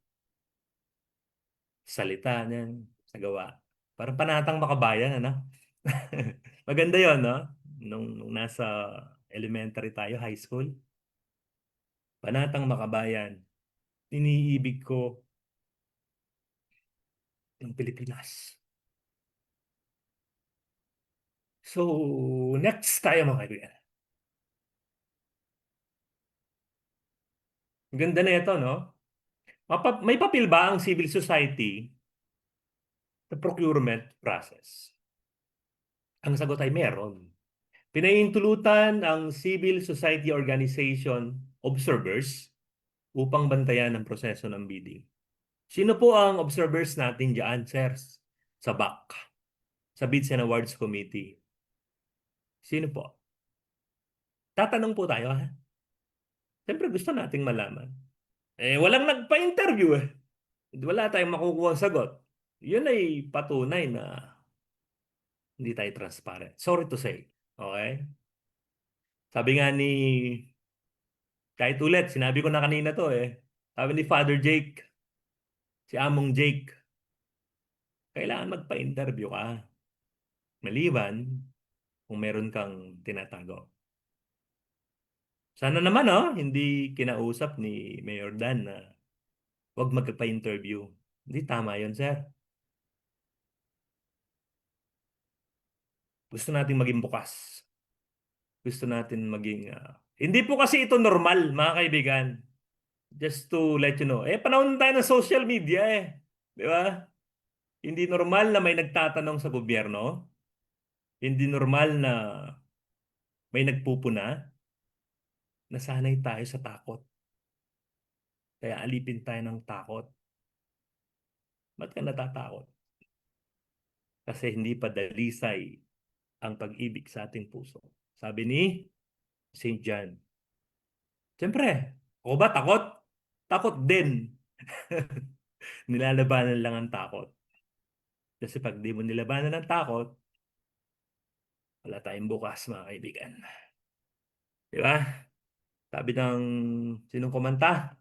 sa salita niyan, sa gawa. Parang panatang makabayan, ano? Maganda yon, no? Nung nasa elementary tayo, high school. Panatang makabayan. Iniibig ko ng Pilipinas. So, next tayo mga kaibigan. Ganda na ito, no? May papel ba ang civil society sa procurement process? Ang sagot ay meron. Pinahintulutan ang civil society organization observers upang bantayan ang proseso ng bidding. Sino po ang observers natin dyan, sirs? Sa BAC, sa Bids and Awards Committee. Sino po? Tatanong po tayo, ha? Siyempre gusto nating malaman. Walang nagpa-interview Wala tayong makukuha sagot. Yun ay patunay na hindi tayo transparent. Sorry to say. Okay? Sabi nga ni, kahit ulit, sinabi ko na kanina to Sabi ni Father Jake, si Among Jake, kailangan magpa-interview ka. Maliban kung meron kang tinatago. Sana naman, hindi kinausap ni Mayor Dan na huwag magpa-interview. Hindi tama yun, sir. Gusto natin maging bukas. Gusto natin maging Hindi po kasi ito normal, mga kaibigan. Just to let you know. Panahon tayo ng social media eh. Di ba? Hindi normal na may nagtatanong sa gobyerno. Hindi normal na may nagpupuna. Nasanay tayo sa takot. Kaya alipin tayo ng takot. Ba't ka natatakot? Kasi hindi pa dalisay ang pag-ibig sa ating puso. Sabi ni Saint John. Siyempre, ako ba takot? Takot din. Nilalabanan lang ang takot. Kasi pag di mo nilabanan ng takot, wala tayong bukas, mga kaibigan. Di ba? Sabi ng sinong kumanta?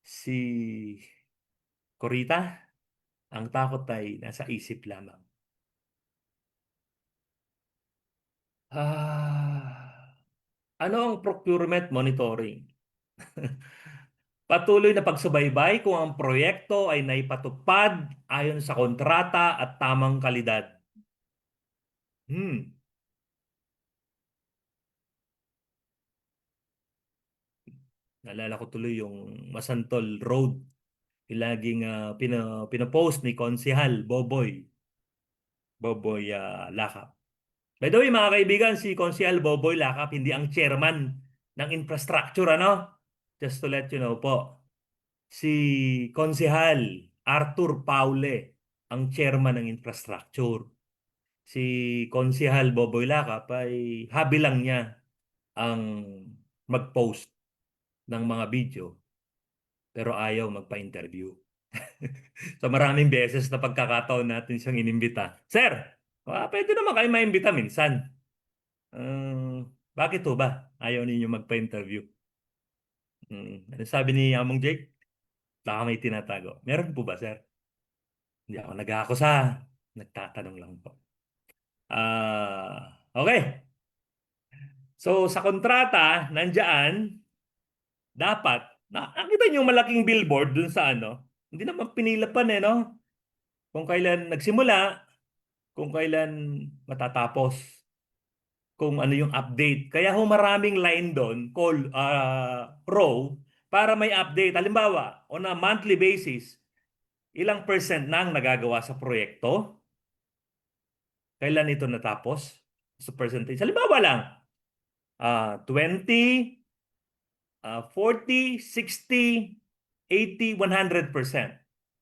Si Corita, ang takot ay nasa isip lamang. Ano ang procurement monitoring? Patuloy na pagsubaybay kung ang proyekto ay naipatupad ayon sa kontrata at tamang kalidad. Hmm. Naalala ko tuloy yung Masantol Road. Yung laging pinapost ni Konsehal Boboy Lakap. By the way, mga kaibigan, si Konsehal Boboy Lakap hindi ang chairman ng infrastructure, ano? Just to let you know po. Si Konsehal Arthur Paule ang chairman ng infrastructure. Si Konsehal Boboy Lakap ay habi lang niya ang mag-post ng mga video pero ayaw magpa-interview. So maraming beses na pagkakataon natin siyang inimbita. Sir, pwede naman kayo maimbita minsan. Bakit ho ba? Ayaw ninyo magpa-interview. Ano sabi ni Among Jake? Baka may tinatago. Meron po ba, sir? Hindi ako nag-aakusa. Nagtatanong lang po. Okay. So sa kontrata, nandiyan, dapat, nakita niyo yung malaking billboard dun sa ano, hindi naman pinilapan eh, no? Kung kailan nagsimula, kung kailan matatapos, kung ano yung update. Kaya ho maraming line doon, row, para may update. Halimbawa, on a monthly basis, ilang percent na ang nagagawa sa proyekto, kailan ito natapos, sa percentage. Halimbawa lang, 20, 40, 60, 80, 100%.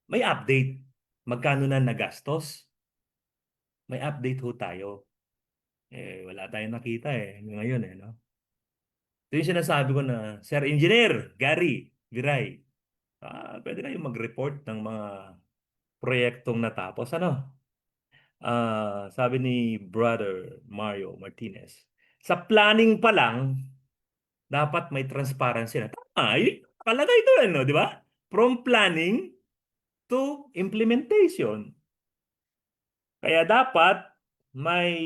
May update. Magkano na nagastos? May update ho tayo. Wala tayong nakita ngayon no? Ito yung sinasabi ko na, Sir Engineer Gary Viray, pwede kayong mag-report ng mga proyektong natapos. Ano? Sabi ni Brother Mario Martinez, sa planning pa lang, dapat may transparency na. Tama, yun, nakalagay doon, no, di ba? From planning to implementation. Kaya dapat may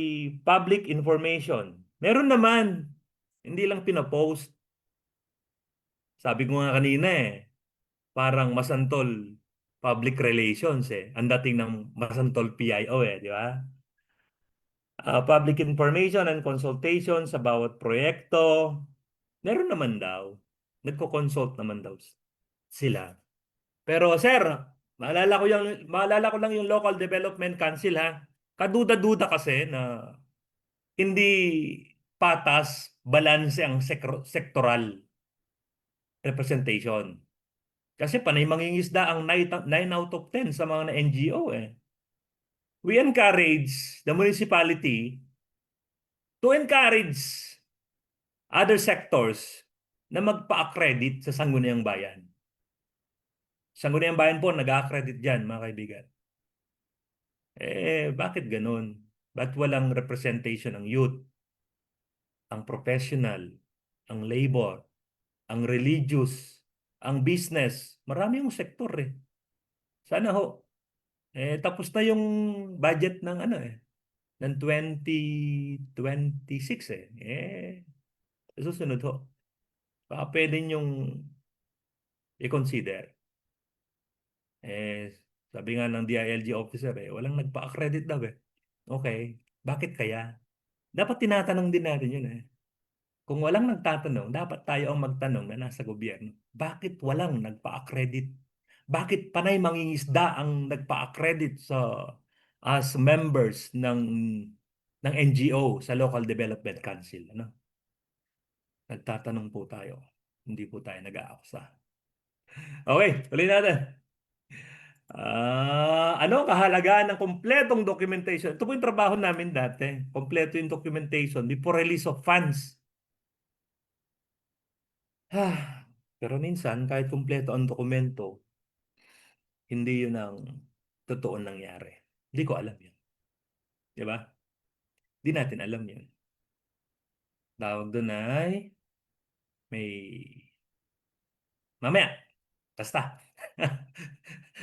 public information. Meron naman, hindi lang pinapost. Sabi ko nga kanina parang Masantol Public Relations Ang dating ng Masantol PIO di ba? Public information and consultation sa bawat proyekto. Meron naman daw. Nagko-consult naman daw sila. Pero sir, maalala ko lang yung Local Development Council ha. Kaduda-duda kasi na hindi patas, balanse ang sektoral representation. Kasi panay mangingisda ang 9 out of 10 sa mga na NGO We encourage the municipality to encourage other sectors na magpa-accredit sa Sangguniang Bayan. Sangguniang Bayan po nag-accredit dyan, mga kaibigan. Bakit ganun? Ba't walang representation ng youth, ang professional, ang labor, ang religious, ang business? Marami yung sektor Sana ho. Tapos na yung budget ng ng 2026 susunod ho. Baka pwede yung i-consider. Eh, sabi nga ng DILG officer walang nagpa-accredit daw Okay, bakit kaya? Dapat tinatanong din natin yun Kung walang nagtatanong, dapat tayo ang magtanong na nasa gobyerno. Bakit walang nagpa-accredit? Bakit panay mangingisda ang nagpa-accredit sa as members ng NGO sa Local Development Council? Ano? Nagtatanong po tayo. Hindi po tayo nag-aaksa. Okay, tuloy natin. Ano ang kahalagahan ng kompletong documentation? Ito po yung trabaho namin dati. Kompleto yung documentation before release of funds. Pero minsan, kahit kumpleto ang dokumento, hindi yun ang totoong nangyari. Hindi ko alam yun. Di ba? Di natin alam yun. Tawag doon ay may... Mamaya, basta.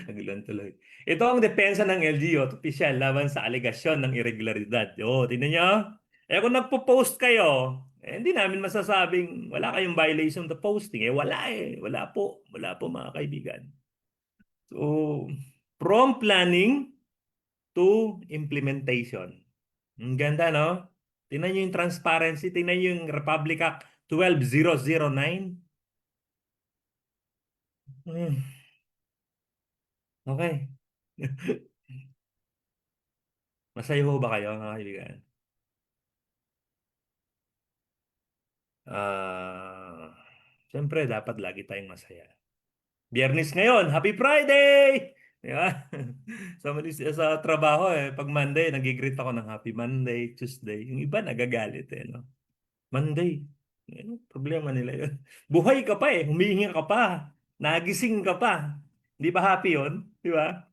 Nagulan tuloy. Ito ang depensa ng LGU at opisyal laban sa alegasyon ng irregularidad. O, tingnan nyo. Eh kung nagpo-post kayo, hindi namin masasabing wala kayong violation of the posting. Wala eh. Wala po. Wala po mga kaibigan. So, from planning to implementation. Ang ganda, no? Tingnan nyo yung transparency. Tingnan nyo yung Republic Act 12009. Hmm, okay. Masaya ho ba kayo, mga kaibigan? Ah, Siyempre, dapat lagi tayong masaya. Biyernes ngayon, Happy Friday! Di ba? Sa trabaho pag Monday, nagigreet ako ng Happy Monday, Tuesday. Yung iba nagagalit no? Monday. Problema nila yun. Buhay ka pa humihinga ka pa, nagising ka pa. Di ba happy yun? Di ba?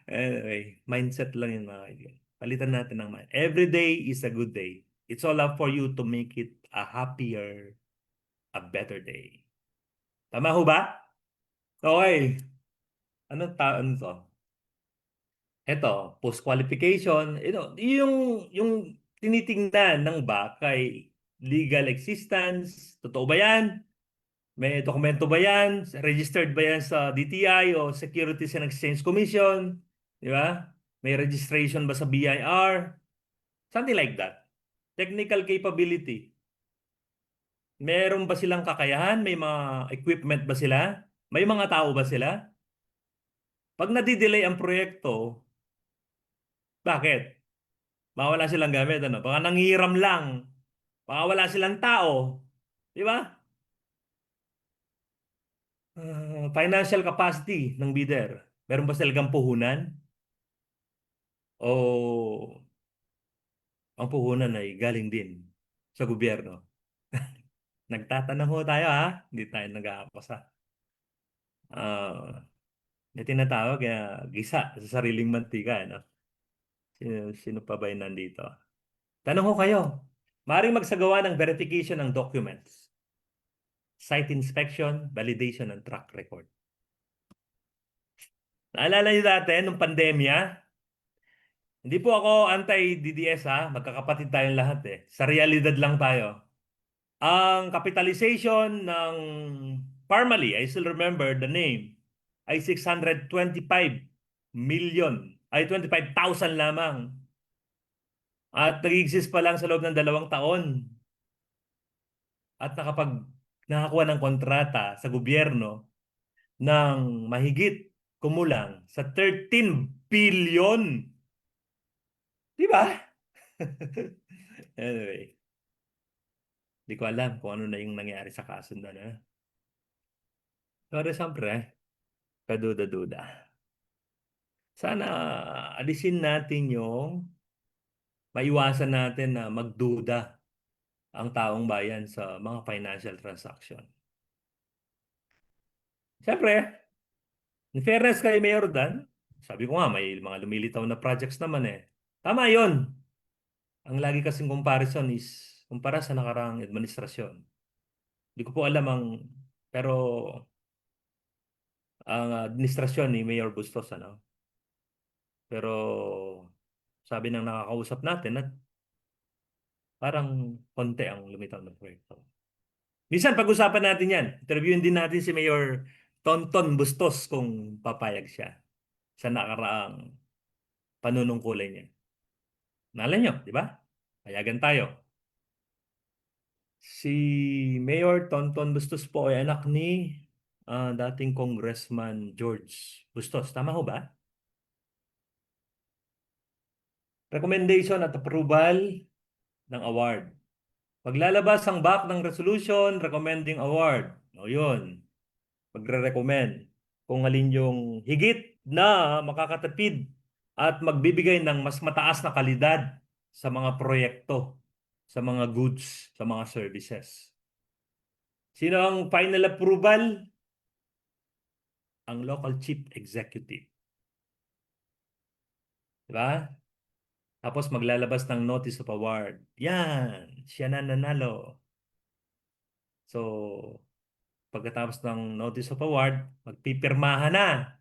Anyway, mindset lang yun mga kaibigan. Palitan natin ng mind. Every day is a good day. It's all up for you to make it a happier, a better day. Tama ho ba? Okay. Ano to? Ito, post-qualification. Yung tinitingnan ng kay legal existence. Totoo ba yan? May dokumento ba yan? Registered ba yan sa DTI o Securities and Exchange Commission? Di ba? May registration ba sa BIR? Something like that. Technical capability. Meron ba silang kakayahan? May mga equipment ba sila? May mga tao ba sila? Pag nadidelay ang proyekto, bakit? Baka wala silang gamit, ano? Baka nanghiram lang. Baka wala silang tao. Di ba? Financial capacity ng bidder. Meron ba silang puhunan? O ang puhunan ay galing din sa gobyerno? Nagtatanong ho tayo ha? Hindi tayo nag-aapasa. Ah, may tinatawag gisa sa sariling mantika. No? Sino pa ba yung nandito? Tanong ho kayo. Maring magsagawa ng verification ng documents, site inspection, validation ng track record. Naalala niyo dati, nung pandemya, hindi po ako anti-DDS ha, magkakapatid tayong lahat Sa realidad lang tayo. Ang capitalization ng Parmali, I still remember the name, ay 625 million, ay 25,000 lamang. At nag-exist pa lang sa loob ng 2 taon. At nakakuha ng kontrata sa gobyerno ng mahigit kumulang sa 13 billion. Di ba? Anyway, di ko alam kung ano na yung nangyari sa kaso na. Pero siyempre, kaduda-duda. Sana alisin natin yung maiwasan natin na magduda ang taong bayan sa mga financial transaction. Siyempre, in fairness kay Mayor Dan, sabi ko nga may mga lumilitaw na projects naman Tama yon. Ang lagi kasing comparison is kumpara sa nakaraang administrasyon. Hindi ko po alam pero ang administrasyon ni Mayor Bustos, Pero sabi ng nakakausap natin at parang konti ang lumitaw ng proyekto. Minsan pag-usapan natin yan. Interviewin din natin si Mayor Tonton Bustos kung papayag siya sa nakaraang panunungkulay niya. Naalala nyo, di ba? Payagan tayo. Si Mayor Tonton Bustos po ay anak ni dating Congressman George Bustos. Tama ho ba? Recommendation at approval ng award. Paglalabas ang back ng resolution recommending award. O yun, magre-recommend kung alin yung higit na makakatipid at magbibigay ng mas mataas na kalidad sa mga proyekto, sa mga goods, sa mga services. Sino ang final approval? Ang local chief executive. Diba? Tapos maglalabas ng notice of award. Yan, siya na nanalo. So, pagkatapos ng notice of award, magpipirmahan na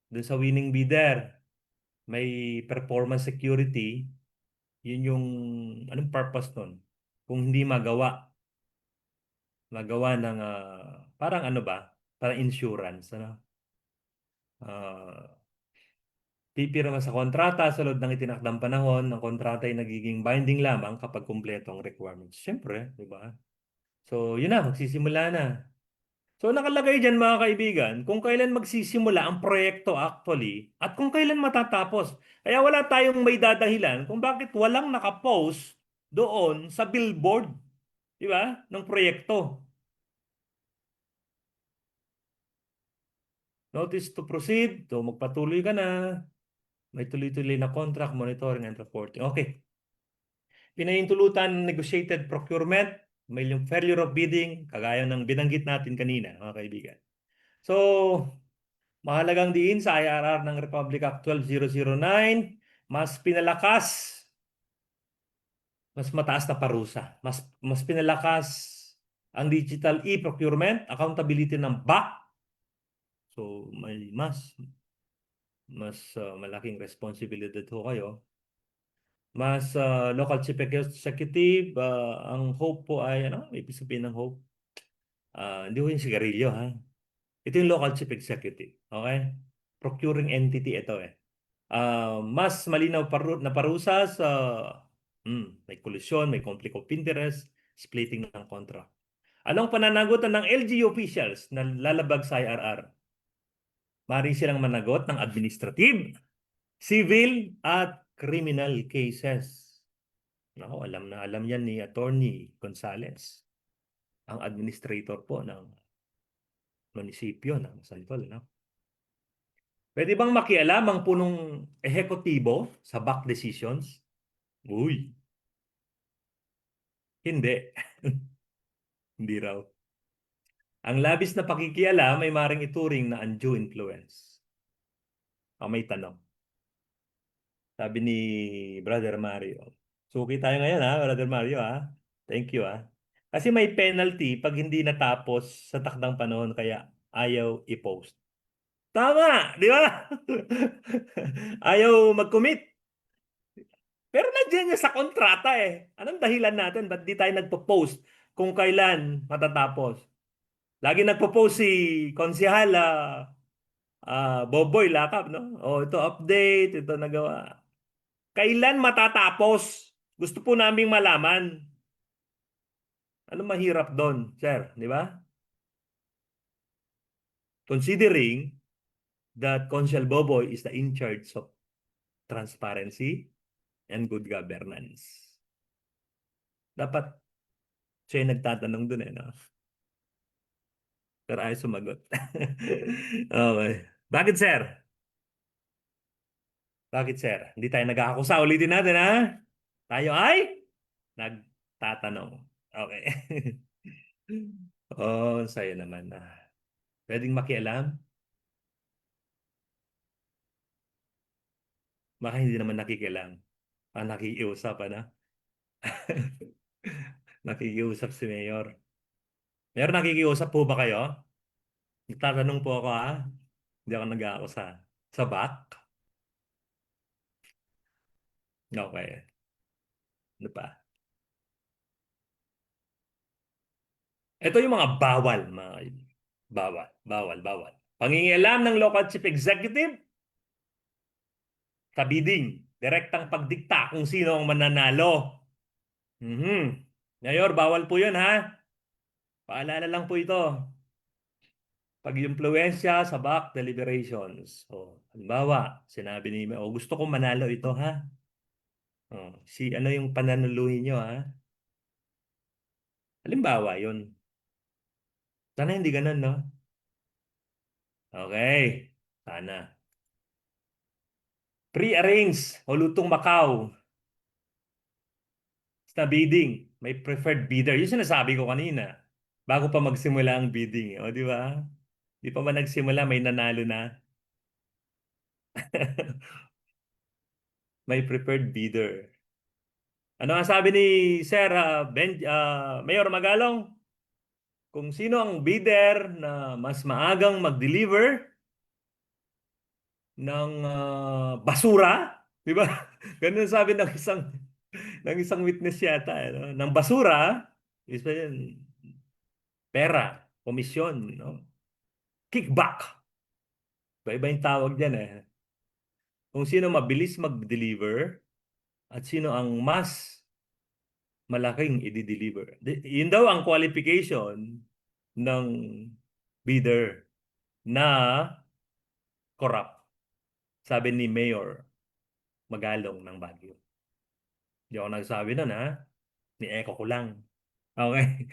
dun sa winning bidder. May performance security, yun yung, anong purpose nun? Kung hindi magawa ng, parang ano ba? Parang insurance, ano? Ah, pipirma sa kontrata sa loob ng itinakdang panahon, ang kontrata ay nagiging binding lamang kapag kumpleto ang requirements. Siyempre, di ba? So, yun na, magsisimula na. So nakalagay dyan mga kaibigan, kung kailan magsisimula ang proyekto actually at kung kailan matatapos. Kaya wala tayong may dadahilan kung bakit walang nakapost doon sa billboard, di ba, ng proyekto. Notice to proceed, so magpatuloy ka na, may tuloy-tuloy na contract, monitoring and reporting. Okay, pinahintulutan negotiated procurement, may yung failure of bidding, kagaya ng binanggit natin kanina mga kaibigan. So, mahalagang diin sa IRR ng Republic Act 12009, mas pinalakas, mas mataas na parusa. Mas pinalakas ang digital e-procurement, accountability ng BAC. So may mas malaking responsibilidad ho kayo. Mas local chief executive, ang hope po ay, ano, ibig sabihin ng hope? Hindi ko yung sigarilyo, ha? Ito yung local chief executive. Okay? Procuring entity ito eh. Mas malinaw na parusa sa may kolusyon, may conflict of interest, splitting ng contract. Anong pananagutan ng LGU officials na lalabag sa IRR? Mari silang managot ng administrative, civil, at criminal cases. Nako, alam na alam yan ni Attorney Gonzales, ang administrator po ng munisipyo ng Santol. No? Pwede bang makialam ang punong ehekutibo sa back decisions? Uy, hindi. Hindi raw. Ang labis na pakikialam ay maring ituring na undue influence. May tanong. Sabi ni Brother Mario. Suki tayo ngayon ha, Brother Mario ha. Thank you ha. Kasi may penalty pag hindi natapos sa takdang panahon kaya ayaw i-post. Tama, di ba? Ayaw mag-commit. Pero nandiyan niya sa kontrata eh. Anong dahilan natin? Ba't di tayo nagpo-post kung kailan matatapos? Lagi nagpo-post si Konsehala Boboy Lakap, no? Oh, ito update, ito nagawa. Kailan matatapos? Gusto po naming malaman. Ano mahirap doon, sir? Di ba? Considering that Consul Boboy is the in charge of transparency and good governance. Dapat siya yung nagtatanong doon eh, no? Pero ayaw sumagot. Okay. Bakit, sir? Bakit, sir? Hindi tayo nag-aakusa. Ulitin natin, ha? Tayo ay nagtatanong. Okay. Oh, sa'yo naman. Pwedeng makialam? Baka hindi naman nakikialam. Nakikiusap, ano? Nakikiusap si Mayor. Mayor, nakikiusap po ba kayo? Nagtatanong po ako, ha? Hindi ako nag-aakusa. Sa back? Okay. Ano pa? Ito yung mga bawal, mga kaibigan. Bawal, bawal, bawal. Pangingialam ng local chief executive sa bidding. Direktang pagdikta kung sino ang mananalo. Mhm. Mayor, bawal po yun ha. Paalala lang po ito. Pag-impluwensya sa back deliberations. O, halimbawa, sinabi ni o gusto ko manalo ito ha. O, ano yung pananuluhin nyo ha? Halimbawa, yun. Sana hindi ganun, no? Okay. Sana. Pre-arrange o lutong Macau sa bidding. May preferred bidder. Yung sinasabi ko kanina. Bago pa magsimula ang bidding. O, di ba? Di pa ba nagsimula, may nanalo na? May preferred bidder. Ano ang sabi ni Sir Mayor Magalong? Kung sino ang bidder na mas maagang mag-deliver ng basura, di ba? Ganun sabi ng isang witness yata, ano? Ng basura, is ba yun? Pera, komisyon, no? Kickback. Iba-iba yung tawag diyan eh. Kung sino mabilis mag-deliver at sino ang mas malaking i-deliver. Yun daw ang qualification ng bidder na corrupt. Sabi ni Mayor Magalong ng Baguio. Hindi ako nagsabi nun ha. Ni-echo ko lang. Okay.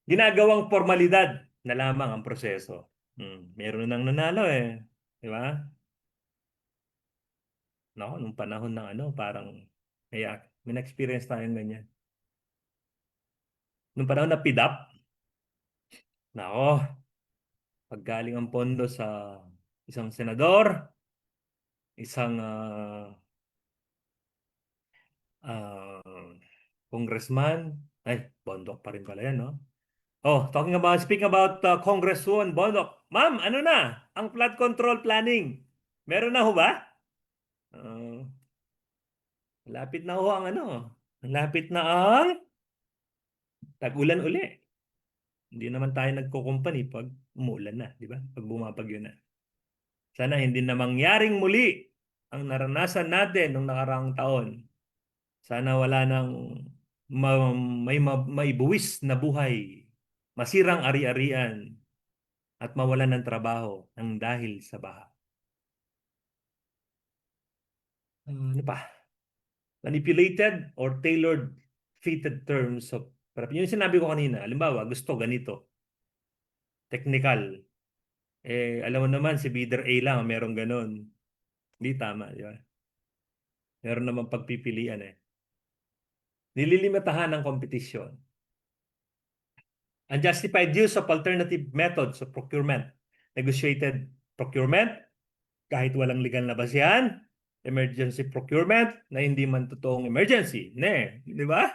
Ginagawang formalidad na lamang ang proseso. Meron nang nanalo eh. Di ba? No, nung panahon ng parang may na-experience tayong ganyan. Nung panahon na PIDAP, nako, paggaling ang pondo sa isang senador, isang ah, congressman, ay, bondok pa rin pala yan, no? Oh, speaking about Congresswoman Bondok. Ma'am, ano na? Ang flood control planning. Meron na ho ba? Uh, Malapit na ho ang malapit na ang tag-ulan uli. Hindi naman tayo nagko-company pag umuulan na, di ba? Pag bumabagyo na. Sana hindi na mangyaring muli ang naranasan natin nung nakaraang taon. Sana wala nang may buwis na buhay, masirang ari-arian, at mawalan ng trabaho ng dahil sa baha. Ano pa? Manipulated or tailored fitted terms of yung sinabi ko kanina, halimbawa, gusto ganito, technical. Alam mo naman, si bidder A lang, merong ganun. Hindi tama, di ba? Meron naman pagpipilian eh. Nililimitahan ng kompetisyon. Unjustified use of alternative methods of procurement. Negotiated procurement, kahit walang legal na basihan. Emergency procurement, na hindi man totoong emergency. Di ba?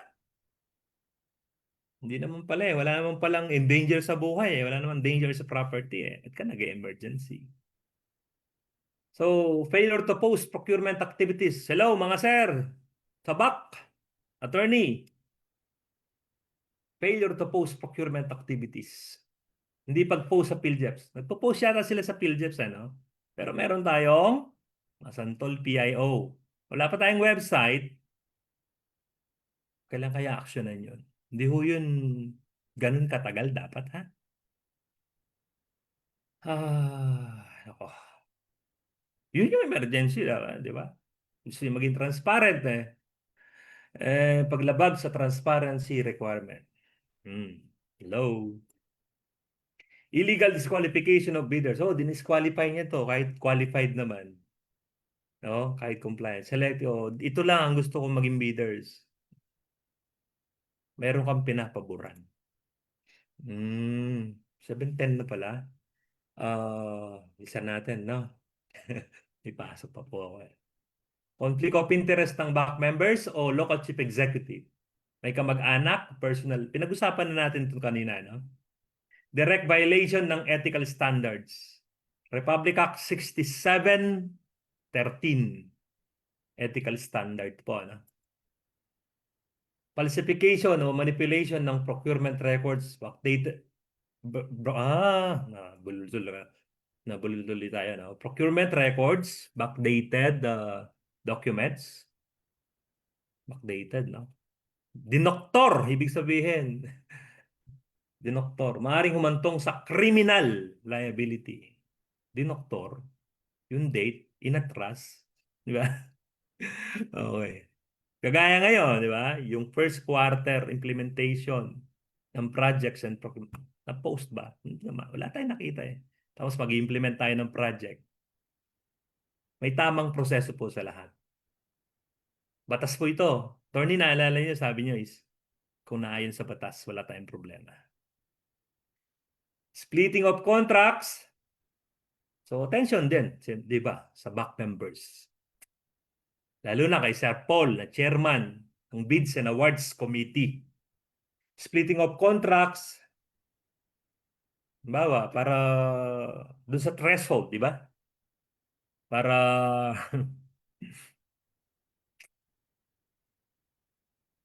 Hindi naman pala eh. Wala naman palang in danger sa buhay eh. Wala naman danger sa property eh. At ka nag-emergency. So, failure to post procurement activities. Hello mga sir. Tabak. Attorney. Failure to post procurement activities. Hindi pag-post sa PhilJeps. Nagpo-post yata sila sa PhilJeps, ano? Pero meron tayong Masantol PIO. Wala pa tayong website. Kailan kaya aksyonan yun? Hindi ho yun ganun katagal dapat, ha? Ako. Yun yung emergency, di ba? Gusto yung maging transparent eh. Paglabag sa transparency requirement. Hello. Illegal disqualification of bidders. Oh, dinisqualify niya to kahit qualified naman. No? Kahit compliant. Select, ito lang ang gusto kong maging bidders. Meron kang pinapaboran. 7:10 na pala. Isa natin, no? May pasok pa po ako eh. Conflict of interest ng back members o local chief executive? May kamag-anak, personal. Pinag-usapan na natin ito kanina, no? Direct violation ng ethical standards. Republic Act 6713. Ethical standard po, no? Falsification o manipulation ng procurement records, backdated. Nabulol tayo, no? Procurement records, backdated documents. Backdated, no? Dinoktor, ibig sabihin, dinoktor, maaaring humantong sa criminal liability. Dinoktor, yung date, inatras, di ba? Okay. Kagaya ngayon, di ba? Yung first quarter implementation ng projects and na-post ba? Hindi naman. Wala tayong nakita eh. Tapos mag-implement tayo ng project. May tamang proseso po sa lahat. Batas po ito. Attorney, naalala niyo, sabi niyo is, kung naayon sa batas, wala tayong problema. Splitting of contracts. So, attention din, di ba, sa back members. Lalo na kay Sir Paul, na chairman ng Bids and Awards Committee. Splitting of contracts, bawa, para dun sa threshold, di ba? Para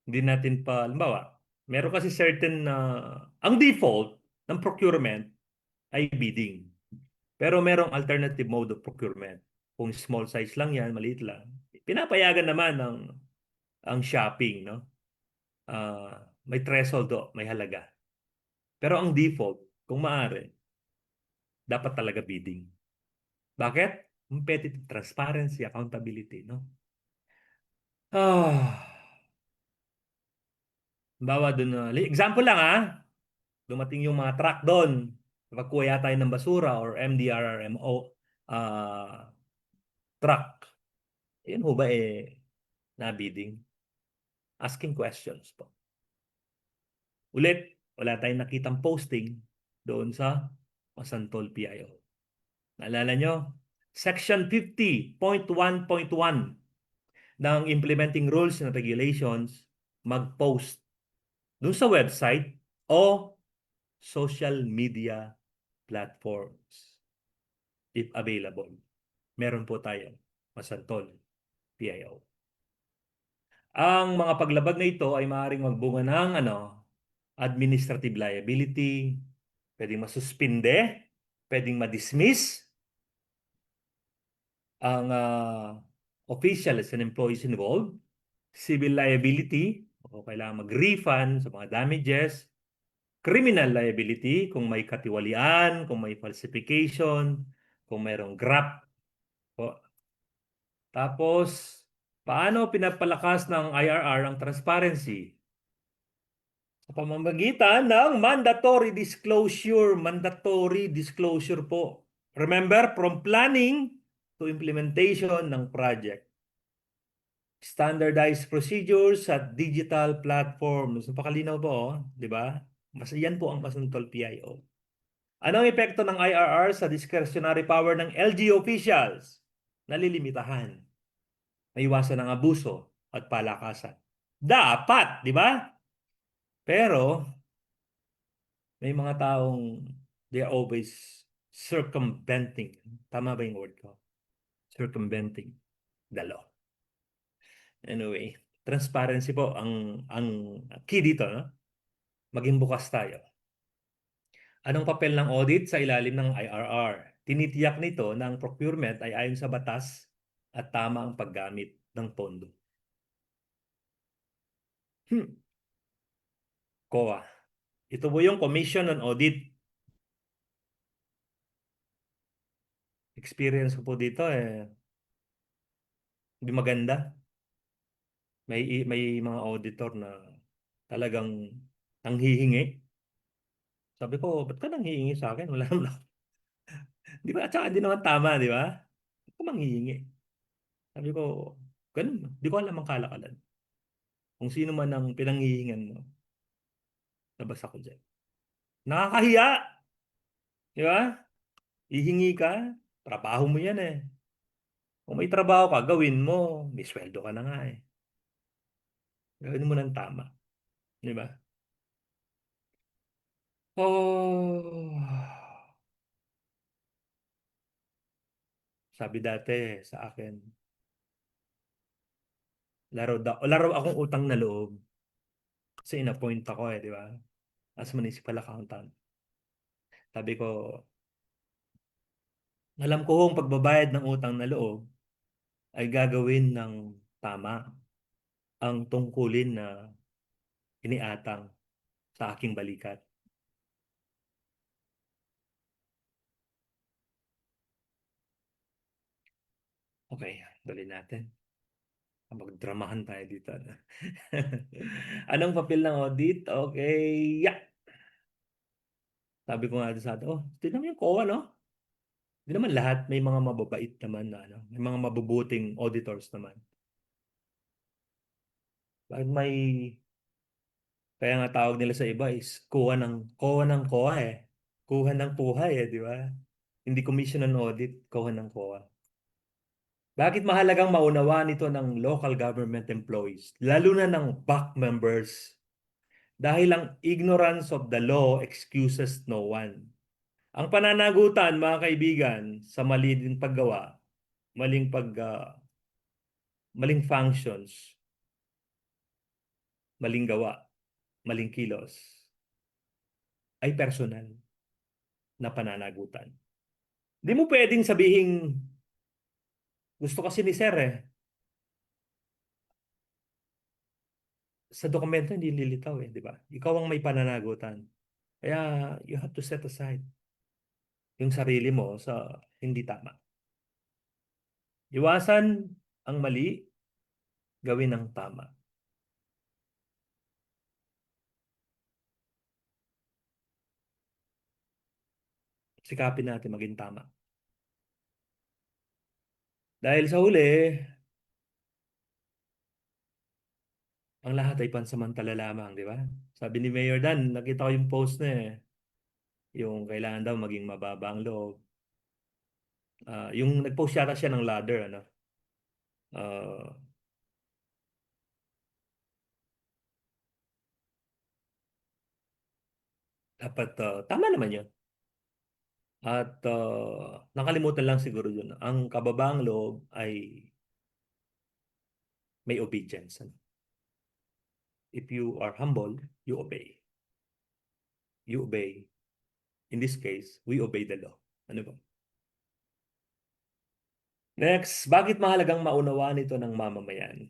hindi natin pa, halimbawa, meron kasi certain na, ang default ng procurement ay bidding. Pero merong alternative mode of procurement. Kung small size lang yan, maliit lang. Pinapayagan naman ang shopping, no? May threshold do, may halaga. Pero ang default, kung maaari, dapat talaga bidding. Bakit? Competitive transparency, accountability, no? Ah, bawa dun, example lang dumating yung mga truck doon, pagkuha tayo ng basura or MDRRMO truck. Yun ho ba na-bidding? Asking questions po. Ulit, wala tayong nakitang posting doon sa Masantol PIO. Naalala nyo? Section 50.1.1 ng Implementing Rules and Regulations, mag-post doon sa website o social media platforms if available. Meron po tayo, Masantol PIO. Ang mga paglabag na ito ay maaaring magbunga ng administrative liability, pwedeng masuspinde, pwedeng madismiss ang officials and employees involved, civil liability, o kailangan mag-refund sa mga damages, criminal liability kung may katiwalian, kung may falsification, kung mayroong graft. O, tapos, paano pinapalakas ng IRR ang transparency? Sa pamamagitan ng mandatory disclosure po. Remember, from planning to implementation ng project. Standardized procedures at digital platforms. Napakalinaw po, di ba? Mas yan po ang Masantol PIO. Anong epekto ng IRR sa discretionary power ng LG officials? Nalilimitahan. Maiwasan ng abuso at palakasan. Dapat, di ba? Pero, may mga taong they are always circumventing. Tama ba yung word ko? Circumventing the law. Anyway, transparency po ang key dito, no? Maging bukas tayo. Anong papel ng audit sa ilalim ng IRR? Tinitiyak nito na ang procurement ay ayon sa batas at tama ang paggamit ng pondo. COA. Ito po yung Commission on Audit. Experience ko po dito hindi maganda. May mga auditor na talagang nanghihingi. Sabi ko, ba't ka nanghihingi sa akin? Wala naman ako. Di ba? At saka hindi naman tama, di ba? Ba't ka manghihingi? Sabi ko, ganun. Di ko alam ang kalakalan. Kung sino man ang pinanghihingan mo, labas ako dyan. Nakakahiya! Di ba? Ihingi ka, trabaho mo yan eh. Kung may trabaho ka, gawin mo. May sweldo ka na nga eh. Gawin mo ng tama. Di ba? Oh, sabi dati sa akin, laro akong utang na loob. Kasi in-appoint ako di ba? As municipal accountant. Sabi ko, alam ko kung pagbabayad ng utang na loob ay gagawin ng tama ang tungkulin na iniatang sa aking balikat. Okay, tuloy natin. Magdramahan tayo dito. Ano? Anong papel ng audit? Okay, yeah. Sabi ko nga sa atin, oh, tignan mo yung COA, no? Hindi naman lahat, may mga mababait naman na, ano, may mga mabubuting auditors naman. Bakit may, kaya nga tawag nila sa iba is kuha ng kuha eh. Kuha ng kuha eh, di ba? Hindi commission on audit, kuha ng kuha. Bakit mahalagang maunawa nito ng local government employees, lalo na ng back members? Dahil ang ignorance of the law excuses no one. Ang pananagutan, mga kaibigan, sa mali din paggawa, maling maling functions, maling gawa, maling kilos, ay personal na pananagutan. Hindi mo pwedeng sabihin, gusto kasi ni Sir eh. Sa dokumento hindi lilitaw eh, di ba? Ikaw ang may pananagutan. Kaya you have to set aside yung sarili mo sa hindi tama. Iwasan ang mali, gawin ang tama. Sikapin natin maging tama. Dahil sa huli, ang lahat ay pansamantala lamang, di ba? Sabi ni Mayor Dan, nakita ko yung post na eh, yung kailangan daw maging mababa ang loob. Yung nag-post yata siya ng ladder, ano? Ah, dapat, tama naman yun. At nakalimutan lang siguro yun. Ang kababaang loob ay may obedience. Ano? If you are humble, you obey. You obey. In this case, we obey the law. Ano ba? Next, bakit mahalagang maunawaan ito ng mamamayan?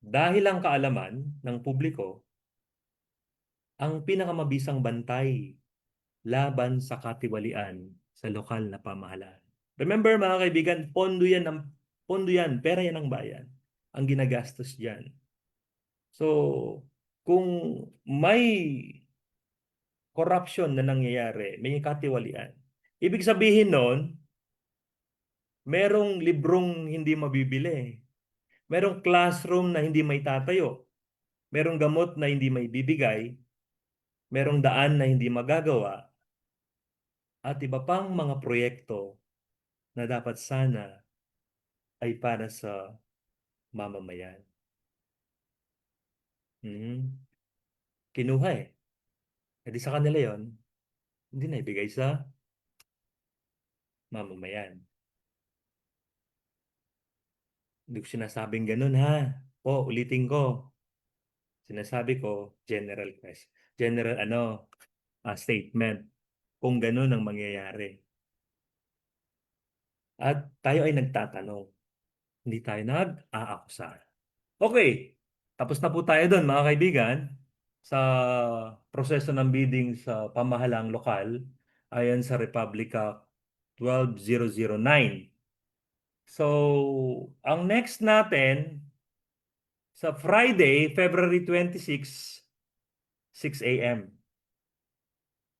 Dahil ang kaalaman ng publiko ang pinakamabisang bantay laban sa katiwalian sa lokal na pamahalaan. Remember mga kaibigan, pondo yan, pera yan ng bayan. Ang ginagastos diyan. So, kung may corruption na nangyayari, may katiwalian. Ibig sabihin noon, merong librong hindi mabibili. Merong classroom na hindi may tatayo. Merong gamot na hindi may bibigay. Merong daan na hindi magagawa. At iba pang mga proyekto na dapat sana ay para sa mamamayan. Hmm. Kinuha eh. E di sa kanila yon, hindi na ibigay sa mamamayan. Hindi ko sinasabing ganun ha. Po, ulitin ko. Sinasabi ko, general statement. Kung ganun ang mangyayari. At tayo ay nagtatanong. Hindi tayo nag-aakusa. Okay. Tapos na po tayo doon, mga kaibigan, sa proseso ng bidding sa pamahalang lokal ayon sa Republic Act 12009. So, ang next natin sa Friday, February 26, 6 a.m.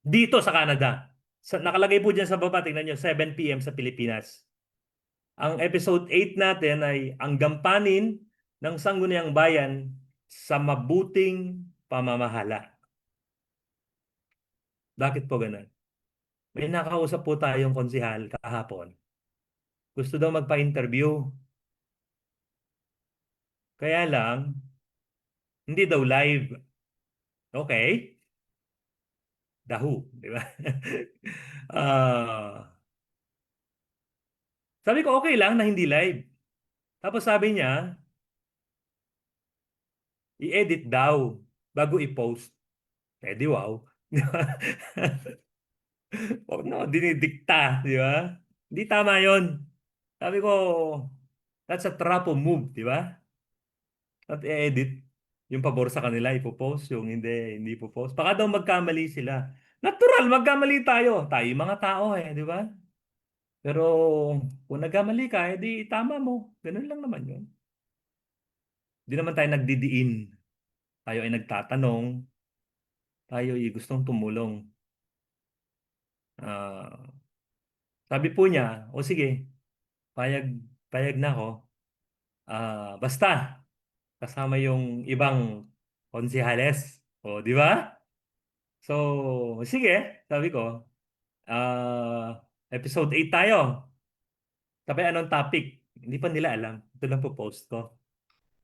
Dito sa Canada. Nakalagay po dyan sa baba, tingnan nyo, 7 p.m. sa Pilipinas. Ang episode 8 natin ay ang gampanin ng Sangguniang Bayan sa mabuting pamamahala. Bakit po ganun? May nakausap po tayong konsihal kahapon. Gusto daw magpa-interview. Kaya lang, hindi daw live. Okay? Dahu, di ba? Ah, sabi ko okay lang na hindi live. Tapos sabi niya, i-edit daw bago i-post. Eh di wow. Huwag na, dinidikta, di ba? Hindi tama yon. Sabi ko, that's a trapo move, di ba? At i-edit. Yung pabor sa kanila ipopost, yung hindi ipopost. Baka daw magkamali sila. Natural, magkamali tayo. Tayo yung mga tao di ba? Pero kung nagkamali ka, edi tama mo. Ganun lang naman yun. Hindi naman tayo nagdidiin. Tayo ay nagtatanong. Tayo ay gustong tumulong. Ah, sabi po niya, o sige, payag, payag na ako. Basta, kasama yung ibang konsihales. O, di ba? So, sige, sabi ko, episode 8 tayo. Sabi, anong topic? Hindi pa nila alam. Ito lang po post ko.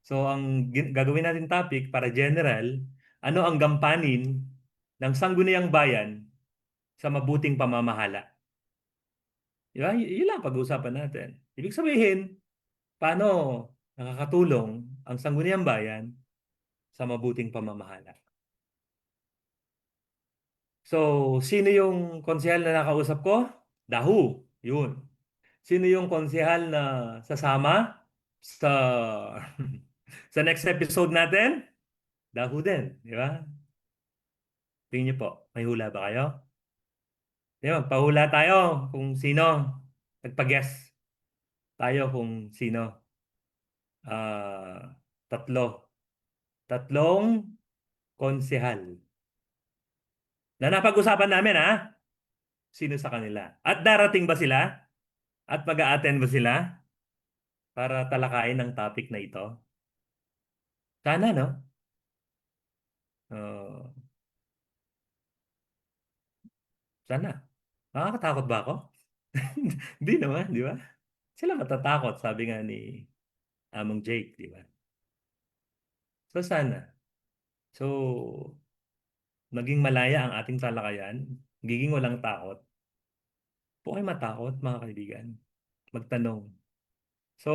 So, ang gagawin natin topic para general, ano ang gampanin ng sangguniang bayan sa mabuting pamamahala? Di ba? Yun lang pag-uusapan natin. Ibig sabihin, paano nakakatulong ang sangguniang bayan sa mabuting pamamahala? So, sino yung konsehal na nakausap ko? Dahu. Yun. Sino yung konsehal na sasama sa sa next episode natin? Dahu din, di ba? Tingin niyo po, may hula ba kayo? Di ba, pahula tayo kung sino. Nagpa-guess tayo kung sino. Tatlo. Tatlong konsehal. Na napag-usapan namin sino sa kanila. At darating ba sila? At mag-a-attend ba sila para talakayin ang topic na ito? Sana, no? Uh, sana. Nakakatakot ba ako? Hindi naman, di ba? Sila matatakot, sabi nga ni Among Jake, di ba? So sana. So, maging malaya ang ating talakayan, giging walang takot. Huwag kayo matakot, mga kaibigan. Magtanong. So,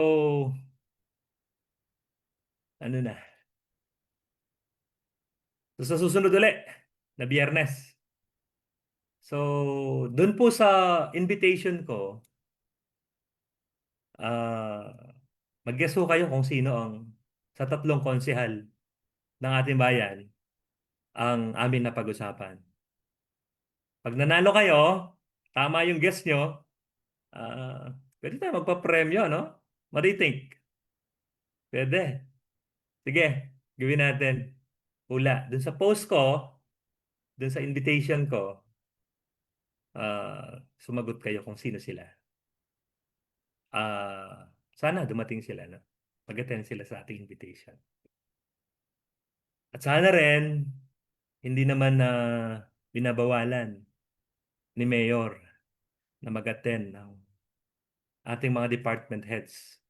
ano na? So, sa susunod ulit na Biyernes. So, doon po sa invitation ko, ah mag-guess ho kayo kung sino ang sa tatlong konsehal ng ating bayan ang amin na pag-usapan. Pag nanalo kayo, tama yung guess nyo, pwede tayo magpa-premyo, no? What do you think? Pwede. Sige, gawin natin. Hula. Dun sa post ko, dun sa invitation ko, sumagot kayo kung sino sila. Sana dumating sila, no? Mag-attend sila sa ating invitation. At sana rin, hindi naman na binabawalan ni Mayor na mag-attend ng ating mga department heads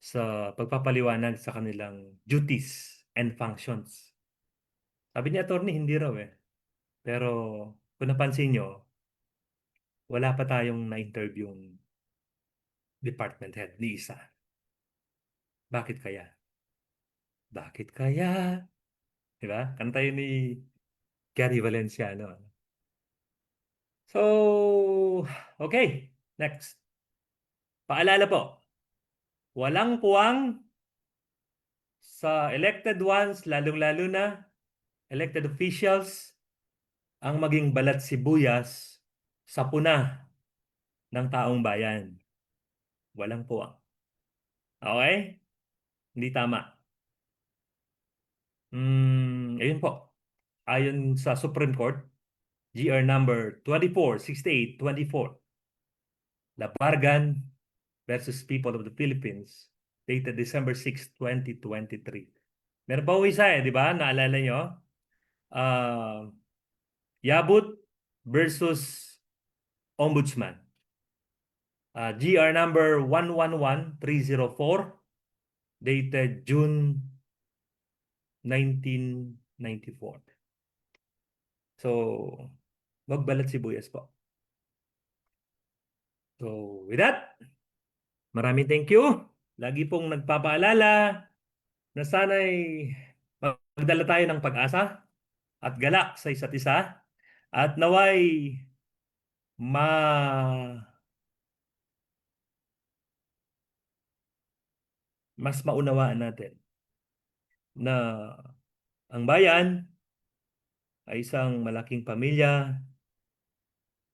sa pagpapaliwanag sa kanilang duties and functions. Sabi ni attorney, hindi raw Pero kung napansin nyo, wala pa tayong na-interview department head ni isa. Bakit kaya? Bakit kaya? Diba? Kanta yun ni Gary Valenciano. So, okay. Next. Paalala po, walang puwang sa elected ones, lalong-lalo na elected officials, ang maging balat sibuyas sa puna ng taong bayan. Walang puwang. Okay? Hindi tama. Ayun po. Ayon sa Supreme Court, GR number 246824, Labargan versus People of the Philippines, dated December 6, 2023. Meron pa ho isa di ba? Naalala nyo? Uh, Yabut versus Ombudsman. GR number 111304, dated June 1994. So, magbalat sibuyas po. So, with that, maraming thank you. Lagi pong nagpapaalala na sana'y magdala tayo ng pag-asa at galak sa isa't isa at naway ma mas maunawaan natin na Ang bayan ay isang malaking pamilya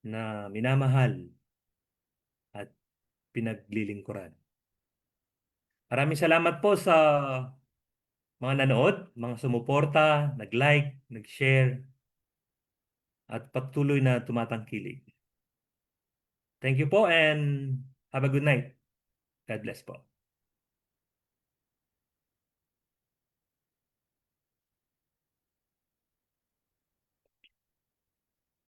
na minamahal at pinaglilingkuran. Maraming salamat po sa mga nanood, mga sumuporta, nag-like, nag-share, at patuloy na tumatangkilik. Thank you po and have a good night. God bless po.